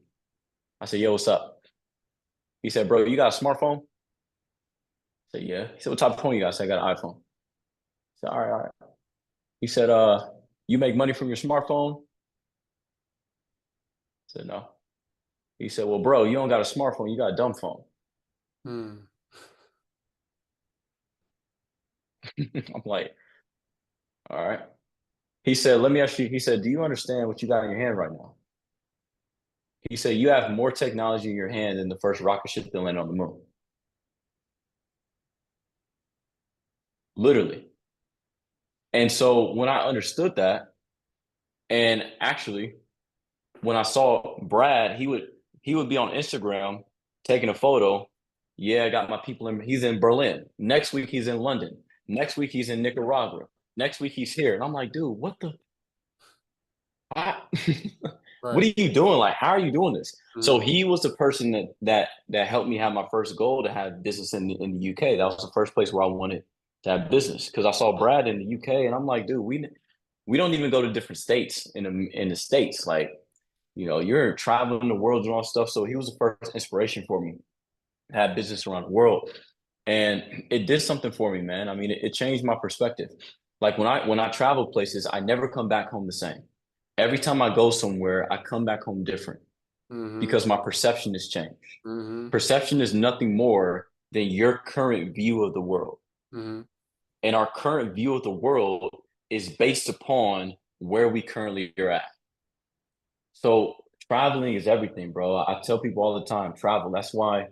I said, "Yo, what's up?" He said, "Bro, you got a smartphone?" I said, "Yeah." He said, "What type of phone you got?" I said, "I got an iPhone." I said, "All right, all right." He said, You make money from your smartphone? I said, no. He said, well, bro, you don't got a smartphone, you got a dumb phone. Hmm. I'm like, all right. He said, let me ask you, he said, do you understand what you got in your hand right now? He said, you have more technology in your hand than the first rocket ship that landed on the moon. Literally. And so when I understood that, and actually when I saw Brad, he would be on Instagram taking a photo. Yeah, I got my people in. He's in Berlin. Next week he's in London. Next week he's in Nicaragua. Next week he's here, and I'm like, dude, what the? I, what Right. are you doing? Like, how are you doing this? So Hmm. he was the person that helped me have my first goal to have business in the UK. That was the first place where I wanted to have business because I saw Brad in the UK, and I'm like, dude, we don't even go to different states in the states. Like, you're traveling the world and all stuff. So he was the first inspiration for me to have business around the world. And it did something for me, man. I mean, it changed my perspective. Like when I travel places, I never come back home the same. Every time I go somewhere, I come back home different Hmm. because my perception has changed. Hmm. Perception is nothing more than your current view of the world. Hmm. And our current view of the world is based upon where we currently are at. So traveling is everything, bro. I tell people all the time, travel. That's why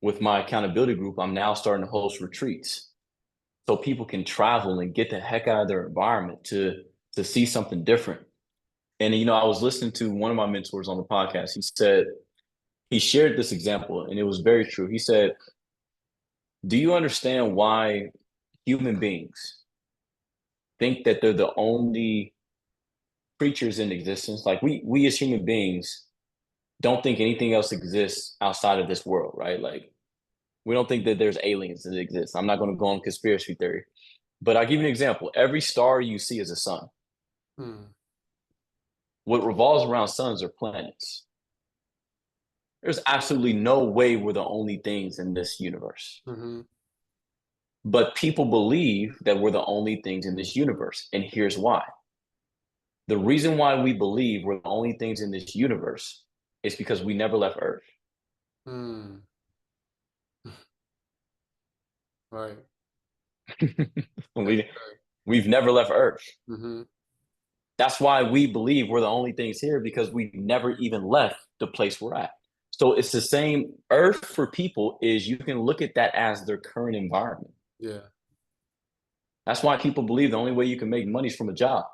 with my accountability group, I'm now starting to host retreats so people can travel and get the heck out of their environment to see something different. And I was listening to one of my mentors on the podcast. He shared this example, and it was very true. He said, "Do you understand why human beings think that they're the only creatures in existence? Like we as human beings don't think anything else exists outside of this world, right? Like we don't think that there's aliens that exist. I'm not going to go on conspiracy theory, but I'll give you an example. Every star you see is a sun. Hmm. What revolves around suns are planets. There's absolutely no way we're the only things in this universe. Hmm. But people believe that we're the only things in this universe. And here's why. The reason why we believe we're the only things in this universe is because we never left Earth. Hmm. Right. That's we, good. we've never left Earth. Hmm. That's why we believe we're the only things here because we've never even left the place we're at. So it's the same. Earth for people is you can look at that as their current environment. Yeah. That's why people believe the only way you can make money is from a job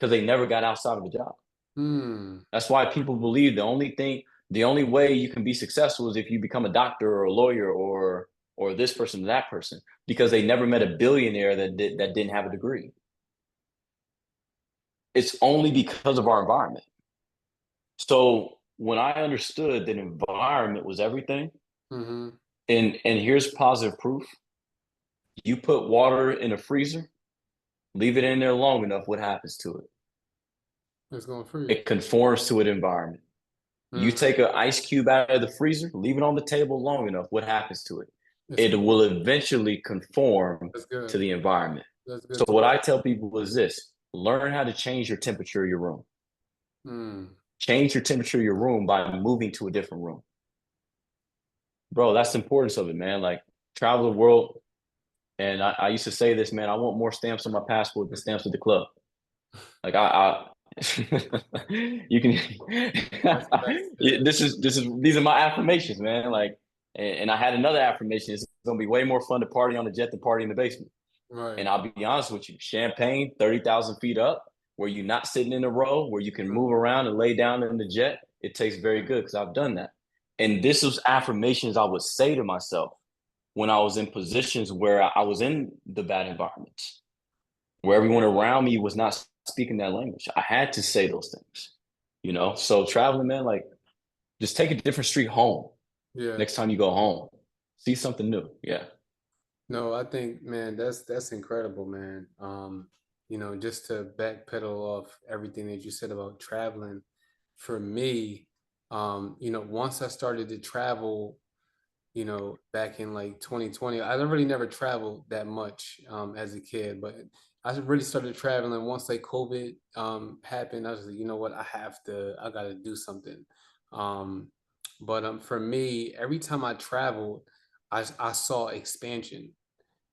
because they never got outside of a job. Hmm. That's why people believe the only way you can be successful is if you become a doctor or a lawyer or this person or that person because they never met a billionaire that didn't have a degree. It's only because of our environment. So when I understood that environment was everything, Hmm. and here's positive proof: you put water in a freezer, leave it in there long enough, what happens to it? It's going to freeze. It conforms to an environment. You Hmm. take an ice cube out of the freezer, leave it on the table long enough, what happens to it? It's It will eventually conform that's to good. the environment. That's So good too. what I tell people is this: learn how to change your temperature of your room. Hmm. Change your temperature of your room by moving to a different room. Bro, that's the importance of it, man. Like travel the world. And I used to say this, man, I want more stamps on my passport than stamps at the club. Like you can That's yeah. these are my affirmations, man. Like and I had another affirmation. It's gonna be way more fun to party on the jet than party in the basement. Right. And I'll be honest with you, champagne, 30,000 feet up, where you're not sitting in a row, where you can Mm. move around and lay down in the jet, it tastes very good because I've done that. And this was affirmations I would say to myself when I was in positions where I was in the bad environments, where everyone around me was not speaking that language. I had to say those things. So traveling, man, like just take a different street home Yeah. next time you go home. See something new. Yeah. No, I think, man, that's incredible, man. Just to backpedal off everything that you said about traveling, for me, once I started to travel, back in like 2020, I really never traveled that much as a kid, but I really started traveling once like COVID happened. I was like, you know what, I gotta do something. Um, but for me, every time I traveled, I saw expansion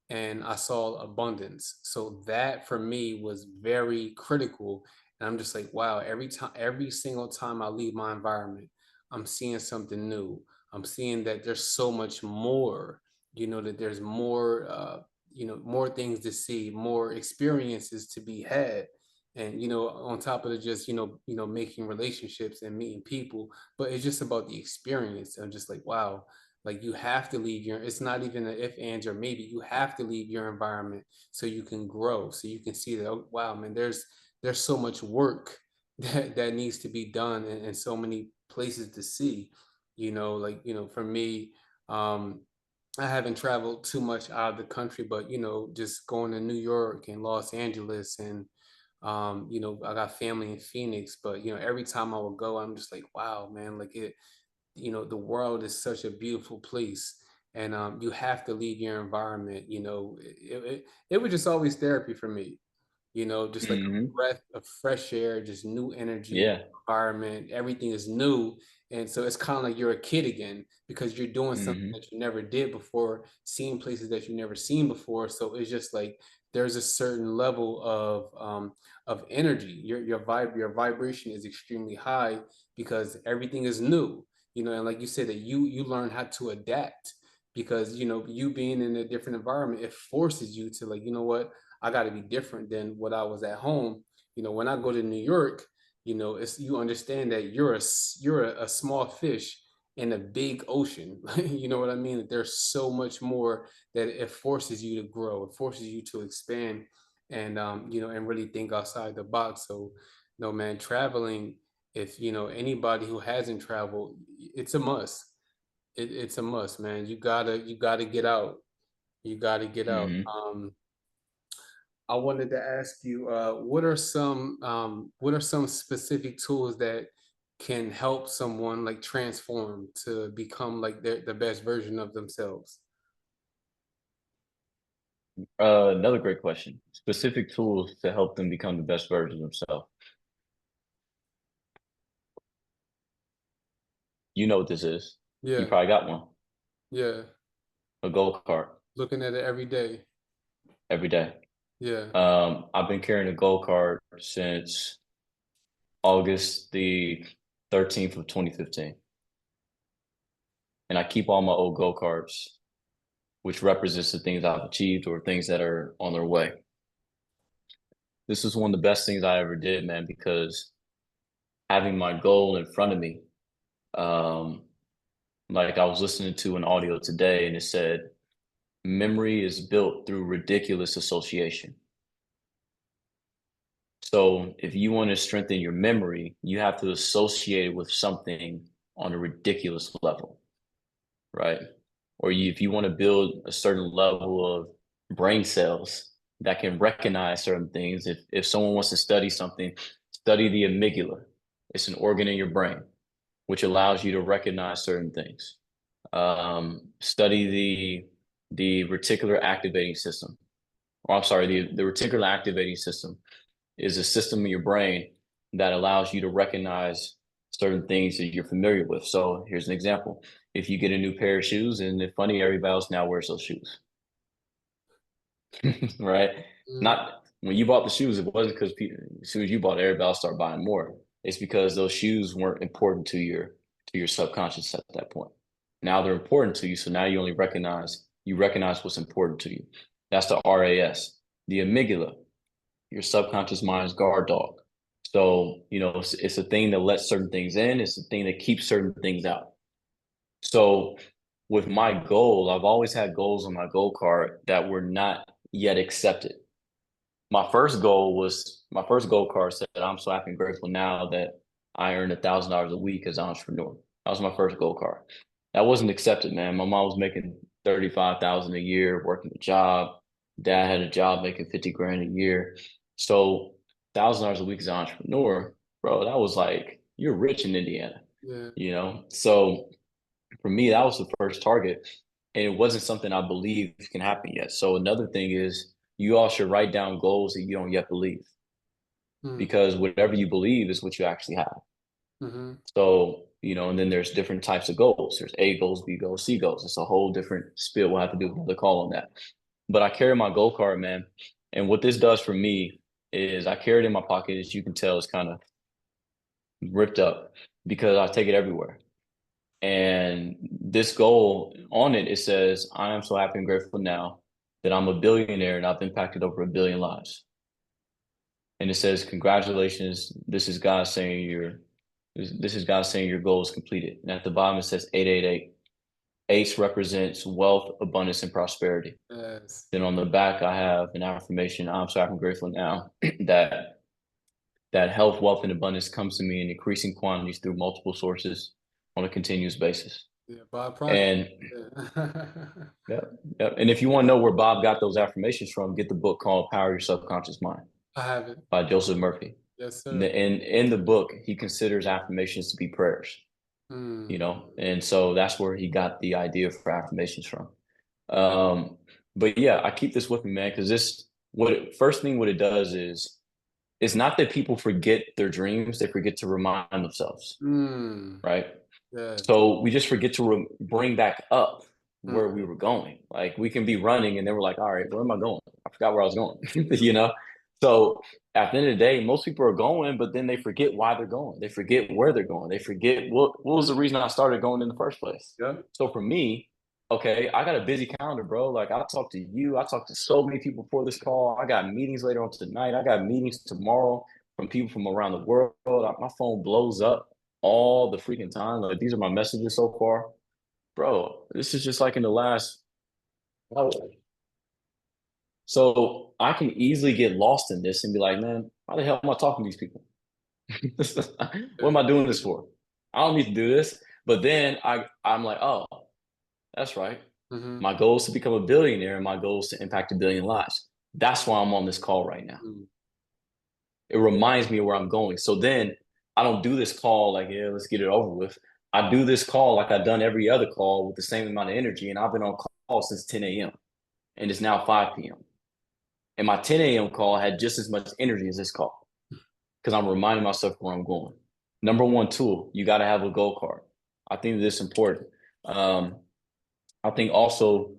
and I saw abundance. So that for me was very critical. And I'm just like, wow, every single time I leave my environment, I'm seeing something new. I'm seeing that there's so much more, that there's more, more things to see, more experiences to be had. And, on top of the just, making relationships and meeting people, but it's just about the experience. I'm just like, wow, like you have to leave it's not even an if, ands, or maybe. You have to leave your environment so you can grow, so you can see that, oh, wow, man, there's so much work that needs to be done and so many places to see. Like, for me, um, I haven't traveled too much out of the country, but just going to New York and Los Angeles and I got family in Phoenix, but every time I would go, I'm just like, wow, man, like the world is such a beautiful place, and you have to leave your environment. It was just always therapy for me, just like a Hmm. breath of fresh air, just new energy, Yeah. environment, everything is new. And so it's kind of like you're a kid again because you're doing something Hmm. that you never did before, seeing places that you never seen before. So it's just like there's a certain level of energy. Your vibration is extremely high because everything is new. And like you said, that you learn how to adapt because you being in a different environment, it forces you to, like, what, I got to be different than what I was at home. When I go to New York, it's, you understand that you're a small fish in a big ocean. You know what I mean? That there's so much more, that it forces you to grow. It forces you to expand, and and really think outside the box. So, no, man, traveling. If anybody who hasn't traveled, it's a must. It's a must, man. You gotta get out. You gotta get out. Hmm. I wanted to ask you, what are some specific tools that can help someone like transform to become like the best version of themselves? Another great question. Specific tools to help them become the best version of themselves. You know what this is. You Yeah, probably got one. yeah. A goal card Looking at it every day. every day. Yeah. I've been carrying a goal card since August the 13th of 2015. And I keep all my old goal cards, which represents the things I've achieved or things that are on their way. This is one of the best things I ever did, man, because having my goal in front of me, um, like I was listening to an audio today and it said, memory is built through ridiculous association. So if you want to strengthen your memory, you have to associate it with something on a ridiculous level, right? Or if you want to build a certain level of brain cells that can recognize certain things, if someone wants to study something, study the amygdala. It's an organ in your brain which allows you to recognize certain things. Study the reticular activating system. Or I'm sorry, the reticular activating system is a system in your brain that allows you to recognize certain things that you're familiar with. So here's an example. If you get a new pair of shoes, and it's funny, everybody else now wears those shoes, right? Mm, Not when you bought the shoes, it wasn't because as soon as you bought it, everybody else started buying more. It's because those shoes weren't important to your subconscious at that point. Now they're important to you, so now you recognize what's important to you. That's the RAS, the amygdala, your subconscious mind's guard dog. So, it's a thing that lets certain things in, it's a thing that keeps certain things out. So, with my goal, I've always had goals on my goal card that were not yet accepted. My first goal card said, I'm so happy and grateful now that I earn $1,000 a week as an entrepreneur. That was my first goal card. That wasn't accepted, man. My mom was making 35,000 a year, working a job. Dad had a job making 50 grand a year. So $1,000 a week as an entrepreneur, bro, that was like, you're rich in Indiana, yeah. So for me, that was the first target. And it wasn't something I believe can happen yet. So another thing is you all should write down goals that you don't yet believe, Mm, because whatever you believe is what you actually have. mhm. So, and then there's different types of goals. There's A goals, B goals, C goals. It's a whole different spiel. We'll have to do another call on that. But I carry my goal card, man. And what this does for me is I carry it in my pocket. As you can tell, it's kind of ripped up because I take it everywhere. And this goal on it, it says, I am so happy and grateful now that I'm a billionaire and I've impacted over 1 billion lives. And it says, congratulations. This is God saying your goal is completed. And at the bottom it says 888. Eight represents wealth, abundance, and prosperity. Yes. Then on the back I have an affirmation. I'm so happy and grateful now that health, wealth, and abundance comes to me in increasing quantities through multiple sources on a continuous basis. Yeah, by Proctor. And Yeah. yeah, yeah. And if you want to know where Bob got those affirmations from, get the book called Power Your Subconscious Mind I have it. by Joseph Murphy. Yes, sir. In the book, he considers affirmations to be prayers, Mm, and so that's where he got the idea for affirmations from. Um, but yeah, I keep this with me, man, because first thing what it does is it's not that people forget their dreams; they forget to remind themselves, mm, right? yes. So we just forget to bring back up where Mm, we were going. Like we can be running and then we're like, all right, where am I going? I forgot where I was going, So at the end of the day, most people are going, but then they forget why they're going. They forget where they're going. They forget what was mm, the reason I started going in the first place. yep. So for me, okay, I got a busy calendar, bro. Like I talked to you, I talked to so many people before this call. I got meetings later on tonight. I got meetings tomorrow from people from around the world. My phone blows up all the freaking time. Like these are my messages so far, bro. This is just like in the last hour. So I can easily get lost in this and be like, man, why the hell am I talking to these people? What Yeah. am I doing this for? I don't need to do this. But then I'm like, oh, that's right. Mm-hmm. My goal is to become a billionaire and my goal is to impact 1 billion lives. That's why I'm on this call right now. Mm, It reminds me of where I'm going. So then I don't do this call like, yeah, let's get it over with. I do this call like I've done every other call with the same amount of energy. And I've been on call since 10 a.m. and it's now 5 p.m. And my 10 a.m. call had just as much energy as this call because I'm reminding myself where I'm going. Number one tool, you got to have a goal card. I think this is important. Um, I think also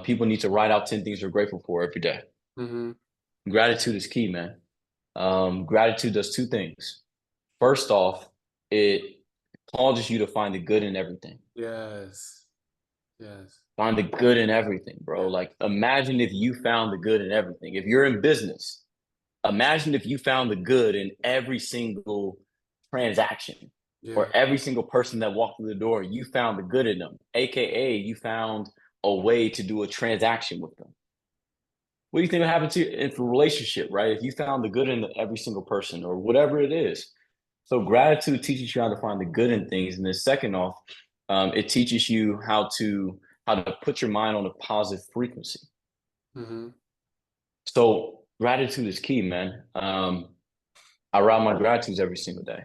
people need to write out 10 things they're grateful for every day. mm-hmm. Gratitude is key, man. Gratitude does two things. First off, it causes you to find the good in everything. Yes. Yes. Find the good in everything, bro. Yeah. Like, imagine if you found the good in everything. If you're in business, imagine if you found the good in every single transaction Yeah. or every single person that walked through the door. You found the good in them, AKA, you found a way to do a transaction with them. What do you think would happen to you in a relationship, right? If you found the good in every single person or whatever it is. So gratitude teaches you how to find the good in things, and then second off, it teaches you how to put your mind on a positive frequency. Mm-hmm. So gratitude is key, man. I write my gratitudes every single day.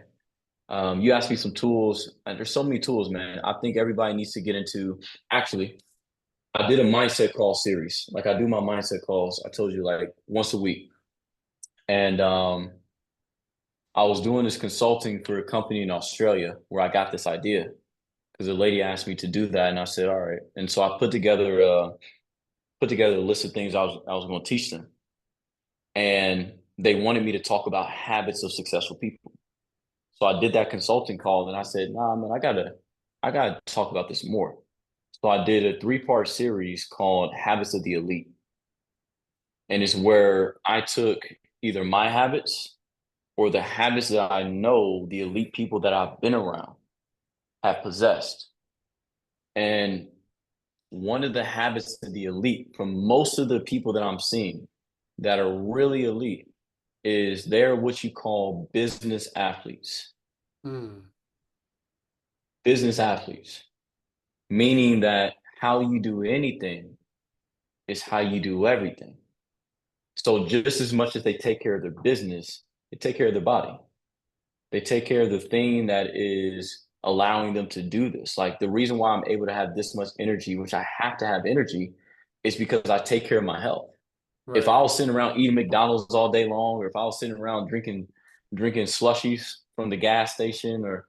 You asked me some tools, and there's so many tools, man. I think everybody needs to get into. Actually, I did a mindset call series. Like I do my mindset calls. I told you like once a week, and I was doing this consulting for a company in Australia where I got this idea because a lady asked me to do that, and I said, "All right." And so I put together a list of things I was going to teach them, and they wanted me to talk about habits of successful people. So I did that consulting call, and I said, "Nah, man, I gotta talk about this more." So I did a three-part series called Habits of the Elite, and it's where I took either my habits or the habits that I know the elite people that I've been around have possessed. And one of the habits of the elite from most of the people that I'm seeing that are really elite is they're what you call business athletes. Mm, Business athletes, meaning that how you do anything is how you do everything. So just as much as they take care of their business, they take care of their body. They take care of the thing that is allowing them to do this. Like the reason why I'm able to have this much energy, which I have to have energy, is because I take care of my health. If Right. I was sitting around eating McDonald's all day long, or if I was sitting around drinking slushies from the gas station, or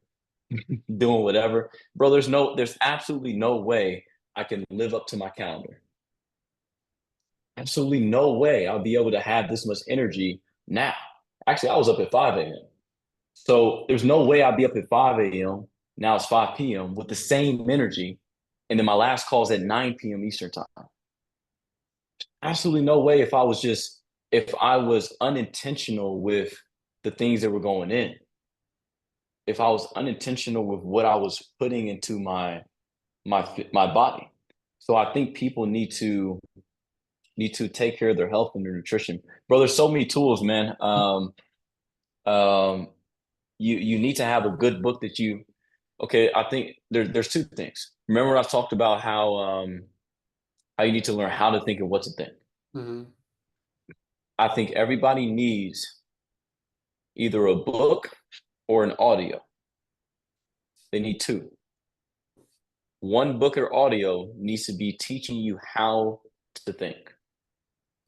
doing whatever, bro, there's absolutely no way I can live up to my calendar. Absolutely no way I'll be able to have this much energy now. Actually, I was up at 5 a.m. So there's no way I'd be up at 5 a.m. Now it's 5 p.m. with the same energy. And then my last call is at 9 p.m. Eastern time. Absolutely no way if I was unintentional with the things that were going in, if I was unintentional with what I was putting into my body. So I think people need to take care of their health and their nutrition. Bro, there's so many tools, man. Um, you need to have a good book that you. Okay, I think there's two things. Remember, I talked about how you need to learn how to think and what to think. Mm-hmm. I think everybody needs either a book or an audio. They need two. One book or audio needs to be teaching you how to think,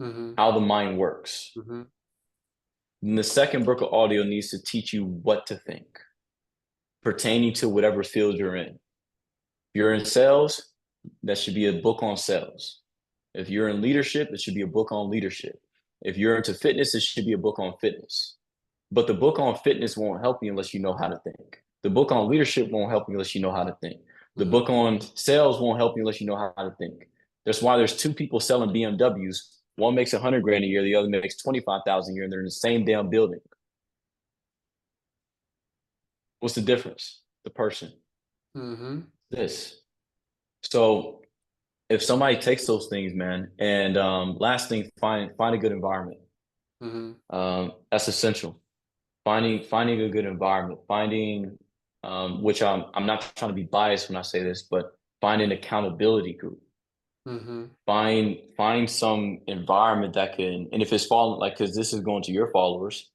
Mm-hmm. how the mind works. Mm-hmm. And the second book or audio needs to teach you what to think pertaining to whatever field you're in. If you're in sales, that should be a book on sales. If you're in leadership, it should be a book on leadership. If you're into fitness, it should be a book on fitness. But the book on fitness won't help you unless you know how to think. The book on leadership won't help you unless you know how to think. The Mm-hmm. book on sales won't help you unless you know how to think. That's why there's two people selling BMWs. One makes 100 grand a year, the other makes 25,000 a year, and they're in the same damn building. What's the difference? The person. Mm-hmm. This. So if somebody takes those things, man, and last thing, find a good environment. Mm-hmm. That's essential. Finding a good environment, finding which I'm not trying to be biased when I say this, but find an accountability group. Mm-hmm. Find some environment that can, and if it's falling, like, because this is going to your followers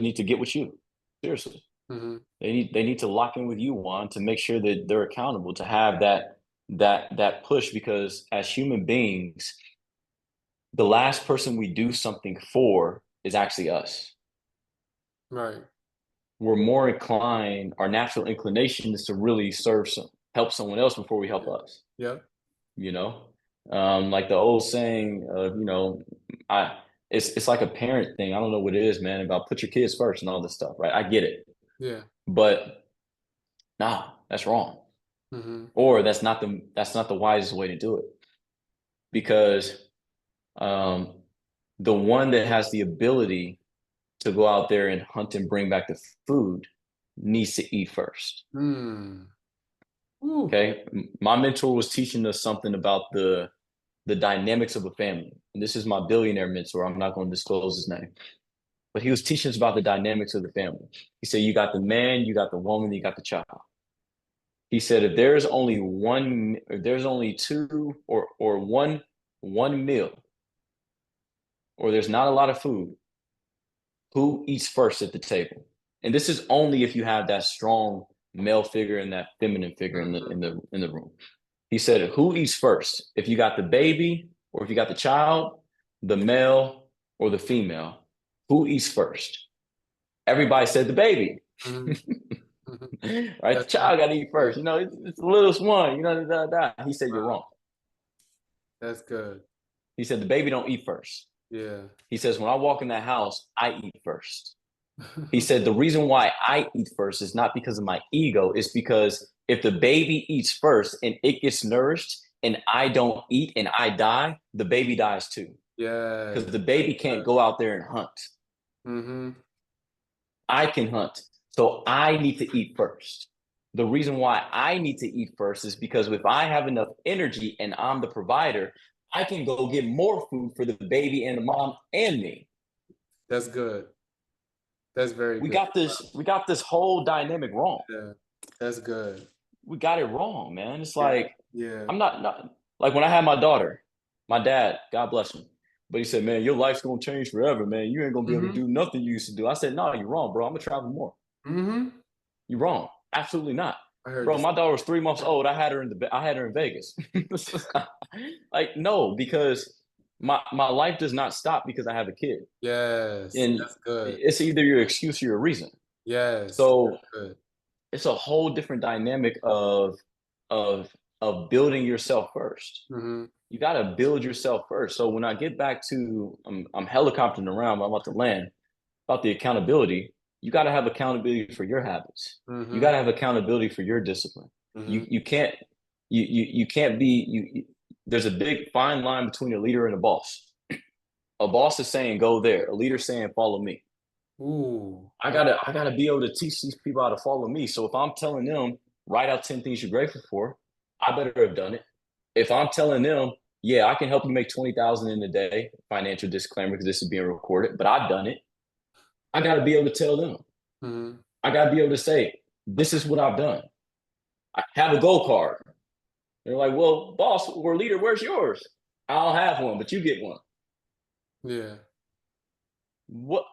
need to get with you. Seriously, Mm-hmm. they need to lock in with you, Juan, to make sure that they're accountable, to have that push, because as human beings, the last person we do something for is actually us. Right. We're more inclined, our natural inclination is to really help someone else before we help Yeah. us, Yep. you know? Like the old saying of, I it's like a parent thing. I don't know what it is, man, about put your kids first and all this stuff, right? I get it. Yeah. But nah, that's wrong. Mm-hmm. Or that's not the wisest way to do it. Because um the one that has the ability to go out there and hunt and bring back the food needs to eat first. Mm. Ooh. Okay. My mentor was teaching us something about the dynamics of a family. And this is my billionaire mentor. I'm not going to disclose his name. But he was teaching us about the dynamics of the family. He said, you got the man, you got the woman, you got the child. He said, if there's only two or one meal, or there's not a lot of food, who eats first at the table? And this is only if you have that strong male figure and that feminine figure in the Mm-hmm. in the in the room. He said, who eats first? If you got the baby or if you got the child, the male or the female, who eats first? Everybody said the baby. Mm-hmm. Mm-hmm. Right? The That's good. child got to eat Yeah. first. It's the littlest one. He said, you're Wow. wrong. That's good. He said, the baby don't eat first. Yeah. He says, when I walk in that house, I eat first. He said, the reason why I eat first is not because of my ego, it's because if the baby eats first and it gets nourished and I don't eat and I die, the baby dies too. Yes. Because the baby can't go out there and hunt. Mm-hmm. I can hunt. So I need to eat first. The reason why I need to eat first is because if I have enough energy and I'm the provider, I can go get more food for the baby and the mom and me. That's good. That's very We good. got this, we got this whole dynamic wrong. Yeah. That's good. We got it wrong, man. It's Yeah. like Yeah. I'm not like when I had my daughter, my dad, God bless him. But he said, man, your life's gonna change forever, man. You ain't gonna be able to Mm-hmm. do nothing you used to do. I said, no, you're wrong, bro. I'm gonna travel more. Mm-hmm. You're wrong. Absolutely not. I heard Bro, this. my daughter was 3 months old. I had her in Vegas. Like, no, because my life does not stop because I have a kid, Yes, and that's good. it's either your excuse or your reason. Yes, So that's good. it's a whole different dynamic of of building yourself first. Mhm, You got to build yourself first. So when I get back to, I'm helicoptering around, but I'm about to land about the accountability. You got to have accountability for your habits. You got mhm, to have accountability for your discipline. mhm, You can't you can't be there's a big fine line between a leader and a boss. A boss is saying go there. A leader saying follow me. ooh, I gotta be able to teach these people how to follow me. So if I'm telling them write out 10 things you're grateful for, I better have done it. If I'm telling them, yeah, I can help you make 20,000 in a day, financial disclaimer because this is being recorded, but I've done it. I gotta be able to tell them. mhm, I gotta be able to say, this is what I've done. I have a gold card. They're like, well, boss or leader, where's yours? I don't have one, but you get one. yeah, What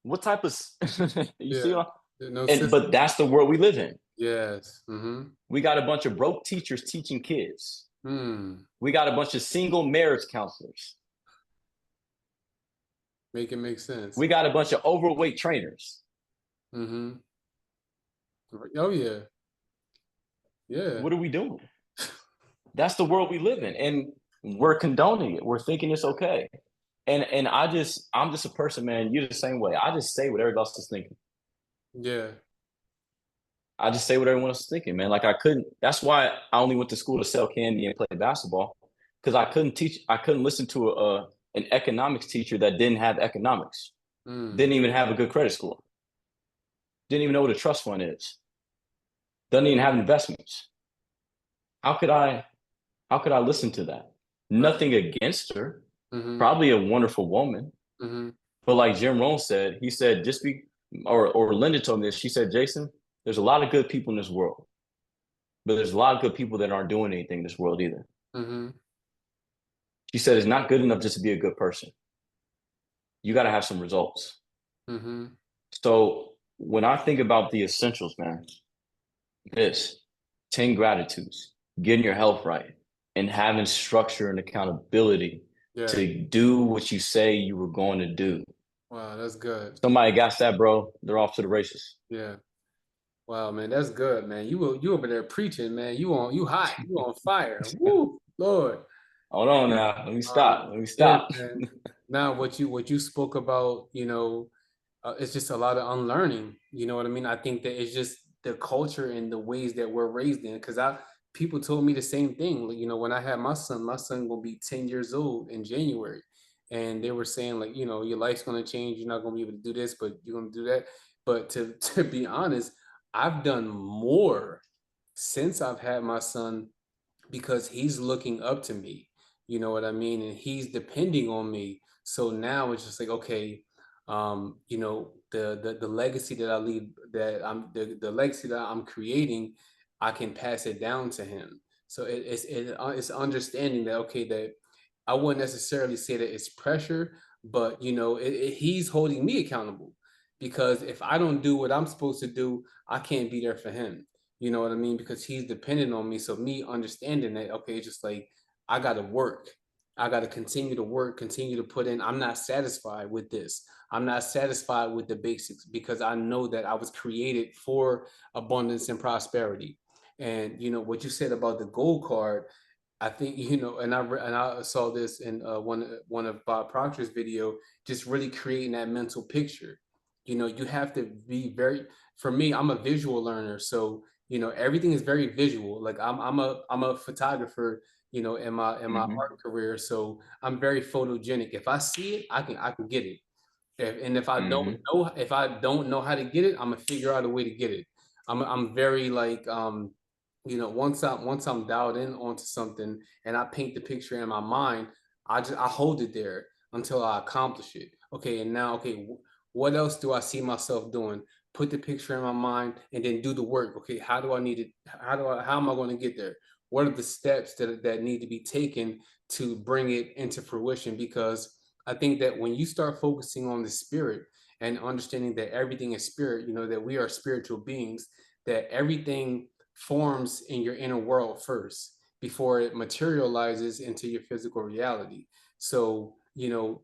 what type of you yeah, see what no and but system. that's the world we live in. Yes, mhm, We got a bunch of broke teachers teaching kids. hmm, We got a bunch of single marriage counselors. make it make sense. We got a bunch of overweight trainers. Mhm, oh, yeah, yeah, What are we doing? That's the world we live in, and we're condoning it. We're thinking it's okay. And I'm just a person, man. You're the same way. I just say what everybody else is thinking. yeah, I just say what everyone else is thinking, man. Like I couldn't. That's why I only went to school to sell candy and play basketball because I couldn't teach. I couldn't listen to an economics teacher that didn't have economics, mm, didn't even have a good credit score, didn't even know what a trust fund is, doesn't even have investments. How could I? How could I listen to that? right, Nothing against her. mhm, Probably a wonderful woman. mhm, But like Jim Rohn said, he said, just be, or Linda told me this. She said, Jason, there's a lot of good people in this world, but there's a lot of good people that aren't doing anything in this world either. mhm, She said, it's not good enough just to be a good person. You got to have some results. mhm, So when I think about the essentials, man, this 10 gratitudes, getting your health right, and having structure and accountability yeah, to do what you say you were going to do. wow, that's good. Somebody got that, bro. They're off to the races. Yeah. Wow, man, that's good, man. You over there preaching, man. You hot. You on fire. Woo, Lord. Hold on now. Let me stop. Let me Yeah, stop. man. Now what you spoke about, it's just a lot of unlearning. You know what I mean? I think that it's just the culture and the ways that we're raised in. Because I people told me the same thing. Like, when I had my son will be 10 years old in January. And they were saying, like, your life's gonna change. You're not gonna be able to do this, but you're gonna do that. But to to be honest, I've done more since I've had my son because he's looking up to me. You know what I mean? And he's depending on me. So now it's just like, okay, the legacy that I leave, that the legacy that I'm creating, I can pass it down to him. So it's understanding that, okay, that I wouldn't necessarily say that it's pressure, but he's holding me accountable, because if I don't do what I'm supposed to do, I can't be there for him. You know what I mean? Because he's dependent on me. So me understanding that, okay, it's just like I gotta work. I gotta continue to work, continue to put in. I'm not satisfied with this. I'm not satisfied with the basics, because I know that I was created for abundance and prosperity. And what you said about the gold card, I think, and I saw this in one of Bob Proctor's video, just really creating that mental picture. You have to be very. For me, I'm a visual learner, so everything is very visual. Like I'm a photographer, in my Hmm. art career, so I'm very photogenic. If I see it, I can get it. And Hmm. if I don't know how to get it, I'm gonna figure out a way to get it. I'm very like, once I'm dialed in onto something and I paint the picture in my mind, I hold it there until I accomplish it. Okay, and now, okay, what else do I see myself doing? Put the picture in my mind and then do the work. Okay, how do I need it? How am I going to get there? What are the steps that need to be taken to bring it into fruition? Because I think that when you start focusing on the spirit and understanding that everything is spirit, that we are spiritual beings, that everything forms in your inner world first. before it materializes into your physical reality. So, you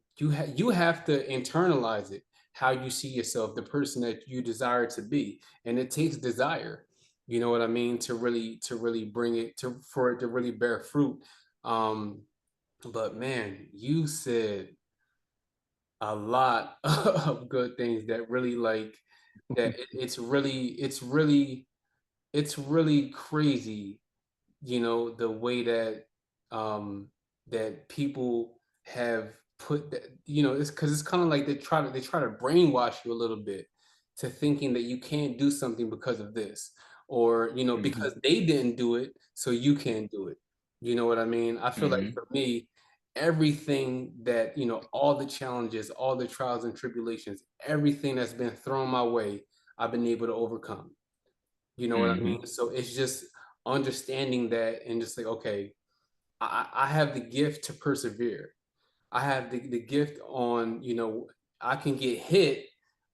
have to internalize it, how you see yourself, the person that you desire to be. And it takes desire, you know what I mean, to really bring it to for it to really bear fruit. Um, but man, you said a lot of good things that really like that it's really crazy, the way that um that people have put that, it's because it's kind of like they try to brainwash you a little bit to thinking that you can't do something because of this, or Hmm. because they didn't do it so you can't do it. You know what I mean? I feel like Hmm. for me, everything that, all the challenges, all the trials and tribulations, everything that's been thrown my way, I've been able to overcome. You know what I Hmm. mean? So it's just understanding that and just like, okay, I have the gift to persevere. I have the gift on, I can get hit,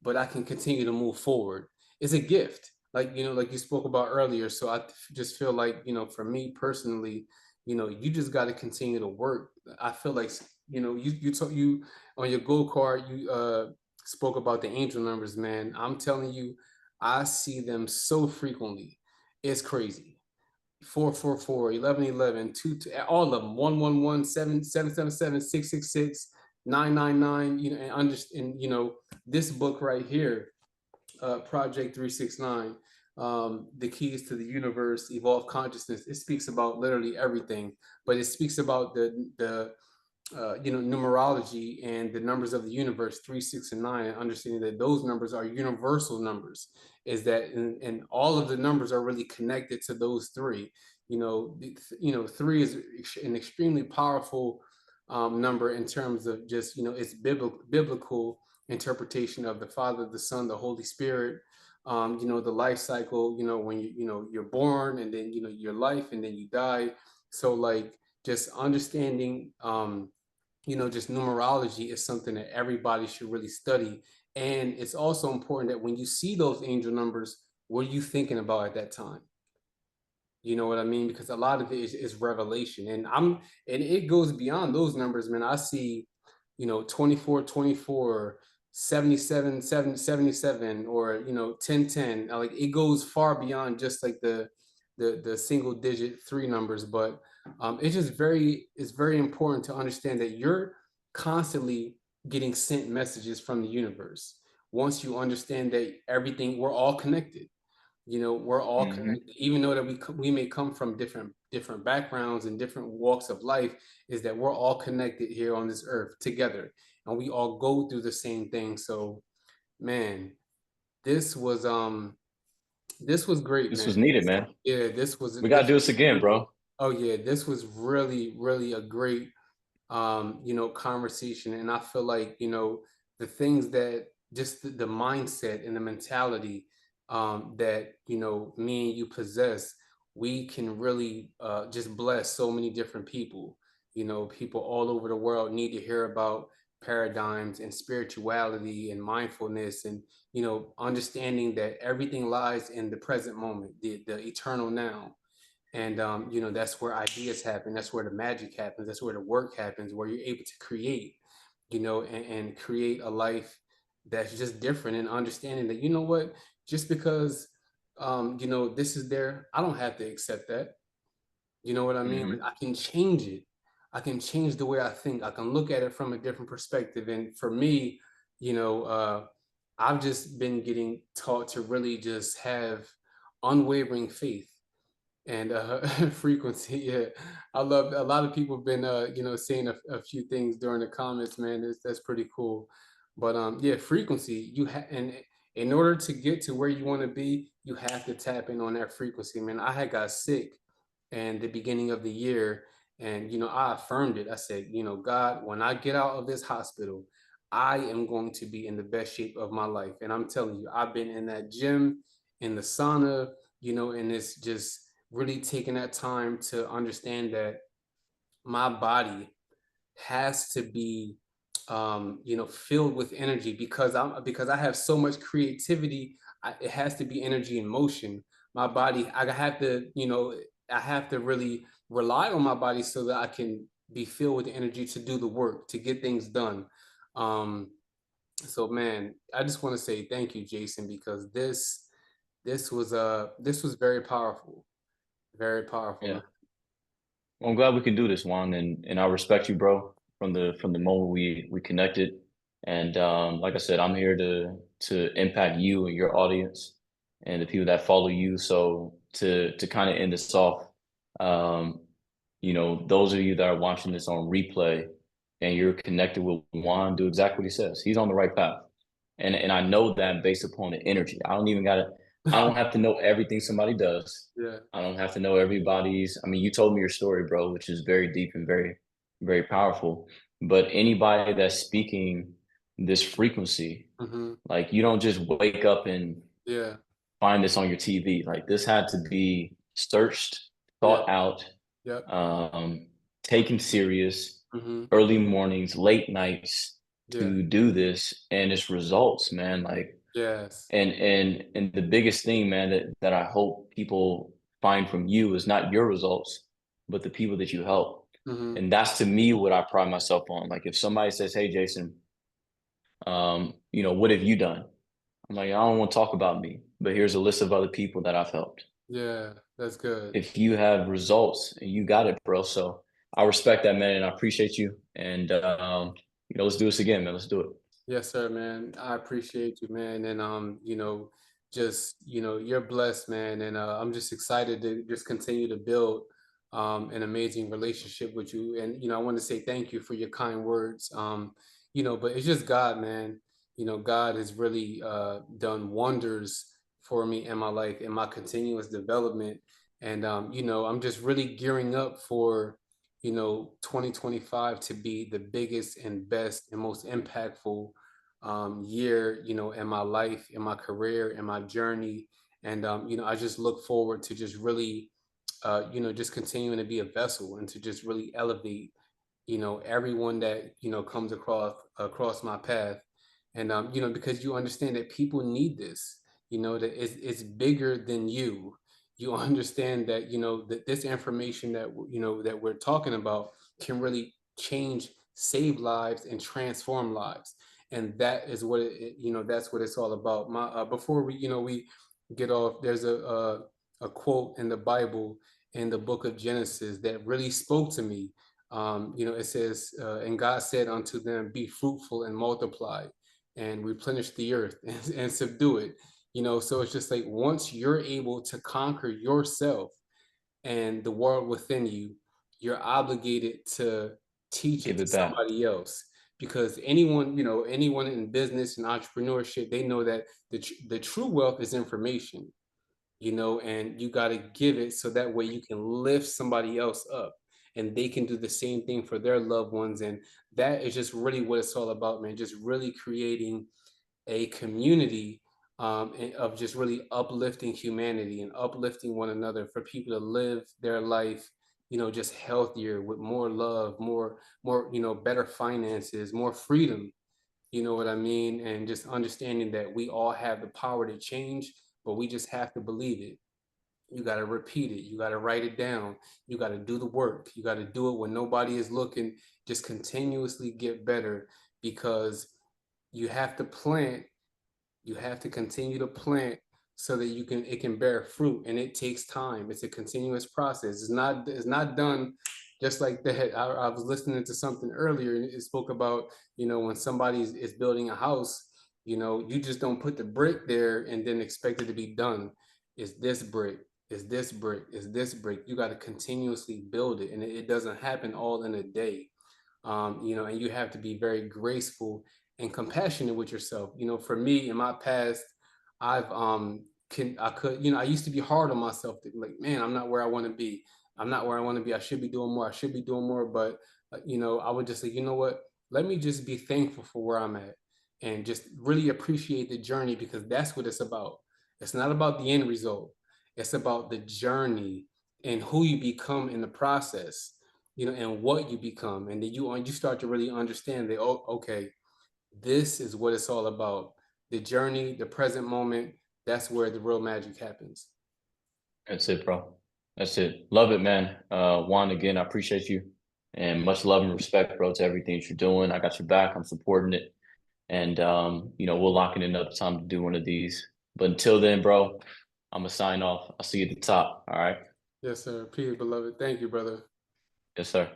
but I can continue to move forward. It's a gift. Like, like you spoke about earlier. So I just feel like, for me personally, you just got to continue to work. I feel like, you on your goal card, you spoke about the angel numbers, man. I'm telling you, I see them so frequently. It's crazy. 444, 1111, 2, all of them, 111, 777, 666, 999. And this book right here, Project 369, The Keys to the Universe, Evolved Consciousness. It speaks about literally everything, but it speaks about the numerology and the numbers of the universe, 3, 6, and 9, and understanding that those numbers are universal numbers. Is that and all of the numbers are really connected to those three. Three is an extremely powerful number in terms of just its biblical interpretation of the Father, the Son, the Holy Spirit. The life cycle. When you're born, and then your life, and then you die. So like just understanding just numerology is something that everybody should really study. And it's also important that when you see those angel numbers, what are you thinking about at that time? You know what I mean? Because a lot of it is revelation. And it goes beyond those numbers, man. I see, 24, 24, 77, 77, or 10, 10. Like it goes far beyond just like the single digit three numbers. But it's very important to understand that you're constantly getting sent messages from the universe. Once you understand that everything, we're all connected. We're all Hmm. connected, even though that we may come from different backgrounds and different walks of life. Is that we're all connected here on this earth together, and we all go through the same thing. So, man, this was great, This man. was needed, man. Yeah, this was We gotta this do this again, really, bro. oh yeah, this was really, really a great conversation. And I feel like, the things that just the mindset and the mentality that, me and you possess, we can really just bless so many different people. People all over the world need to hear about paradigms and spirituality and mindfulness, and, understanding that everything lies in the present moment, the eternal now. And that's where ideas happen, that's where the magic happens, that's where the work happens, where you're able to create, and create a life that's just different, and understanding that, what, just because this is there, I don't have to accept that. You know what I mean? Like, Hmm. I can change it. I can change the way I think. I can look at it from a different perspective. And for me, I've just been getting taught to really just have unwavering faith and frequency. Yeah, I love, a lot of people have been saying a few things during the comments, man. That's pretty cool. But yeah, frequency, and in order to get to where you want to be, you have to tap in on that frequency, man. I had got sick and the beginning of the year, and I affirmed it. I said, God, when I get out of this hospital, I am going to be in the best shape of my life. And I'm telling you, I've been in that gym, in the sauna, and it's just really taking that time to understand that my body has to be filled with energy, because I have so much creativity. It has to be energy in motion. My body, I have to really rely on my body so that I can be filled with the energy to do the work, to get things done. Um, so man, I just want to say thank you, Jason, because this was very powerful, man. Yeah. Well, I'm glad we can do this, Juan, and I respect you, bro, from the moment we connected. And like I said, I'm here to impact you and your audience and the people that follow you. So to kind of end this off, um, those of you that are watching this on replay and you're connected with Juan, do exactly what he says. He's on the right path. And I know that based upon the energy. I don't have to know everything somebody does. Yeah. I don't have to know everybody's. I mean, you told me your story, bro, which is very deep and very, very powerful. But anybody that's speaking this frequency, Hmm. like you don't just wake up and Yeah. find this on your TV. Like this had to be searched, Yeah. thought out, Yep. um, taken serious, Hmm. early mornings, late nights Yeah. to do this, and its results, man. Like Yes. and the biggest thing, man, that I hope people find from you is not your results, but the people that you help. Hmm. And that's to me what I pride myself on. Like if somebody says, "Hey, Jason, what have you done?" I'm like, I don't want to talk about me, but here's a list of other people that I've helped. Yeah. That's good. If you have results, you got it, bro. So I respect that, man, and I appreciate you. And let's do this again, man. Let's do it. Yes, sir, man. I appreciate you, man. And just you're blessed, man. And I'm just excited to just continue to build an amazing relationship with you. And I want to say thank you for your kind words. But it's just God, man. God has really done wonders for me in my life, in my continuous development. And I'm just really gearing up for 2025 to be the biggest and best and most impactful year, in my life, in my career, in my journey. And, I just look forward to just really, just continuing to be a vessel and to just really elevate, everyone that, comes across my path. And, because you understand that people need this, that it's bigger than you. You understand that, that this information that, that we're talking about can really change, save lives and transform lives. And that is what that's what it's all about. Before we get off, there's a quote in the Bible in the book of Genesis that really spoke to me. It says, and God said unto them, be fruitful and multiply and replenish the earth and subdue it. So it's just like once you're able to conquer yourself and the world within you, you're obligated to teach it Give to it back. somebody else. Because anyone in business and entrepreneurship, they know that the true wealth is information, and you got to give it so that way you can lift somebody else up and they can do the same thing for their loved ones. And that is just really what it's all about, man. Just really creating a community of just really uplifting humanity and uplifting one another for people to live their life, just healthier with more love, more, better finances, more freedom. You know what I mean? And just understanding that we all have the power to change, but we just have to believe it. You got to repeat it. You got to write it down. You got to do the work. You got to do it when nobody is looking. Just continuously get better because you have to plant, you have to continue to plant so that it can bear fruit, and it takes time. It's a continuous process. It's not done just like that. I was listening to something earlier and it spoke about, when somebody is building a house, you just don't put the brick there and then expect it to be done. Is this brick, is this brick, is this brick. You got to continuously build it, and it doesn't happen all in a day. And you have to be very graceful and compassionate with yourself. For me in my past, I've I could, I used to be hard on myself, like, man, I'm not where I want to be. I'm not where I want to be. I should be doing more. I should be doing more. But I would just say, you know what? Let me just be thankful for where I'm at and just really appreciate the journey, because that's what it's about. It's not about the end result. It's about the journey and who you become in the process, and what you become. And then you start to really understand that, oh, okay, this is what it's all about. The journey, the present moment, that's where the real magic happens. That's it, bro. That's it. Love it, man. Juan, again, I appreciate you and much love and respect, bro, to everything that you're doing. I got your back. I'm supporting it. And we'll lock in another time to do one of these. But until then, bro, I'm gonna sign off. I'll see you at the top. All right. Yes, sir. Peace, beloved. Thank you, brother. Yes, sir.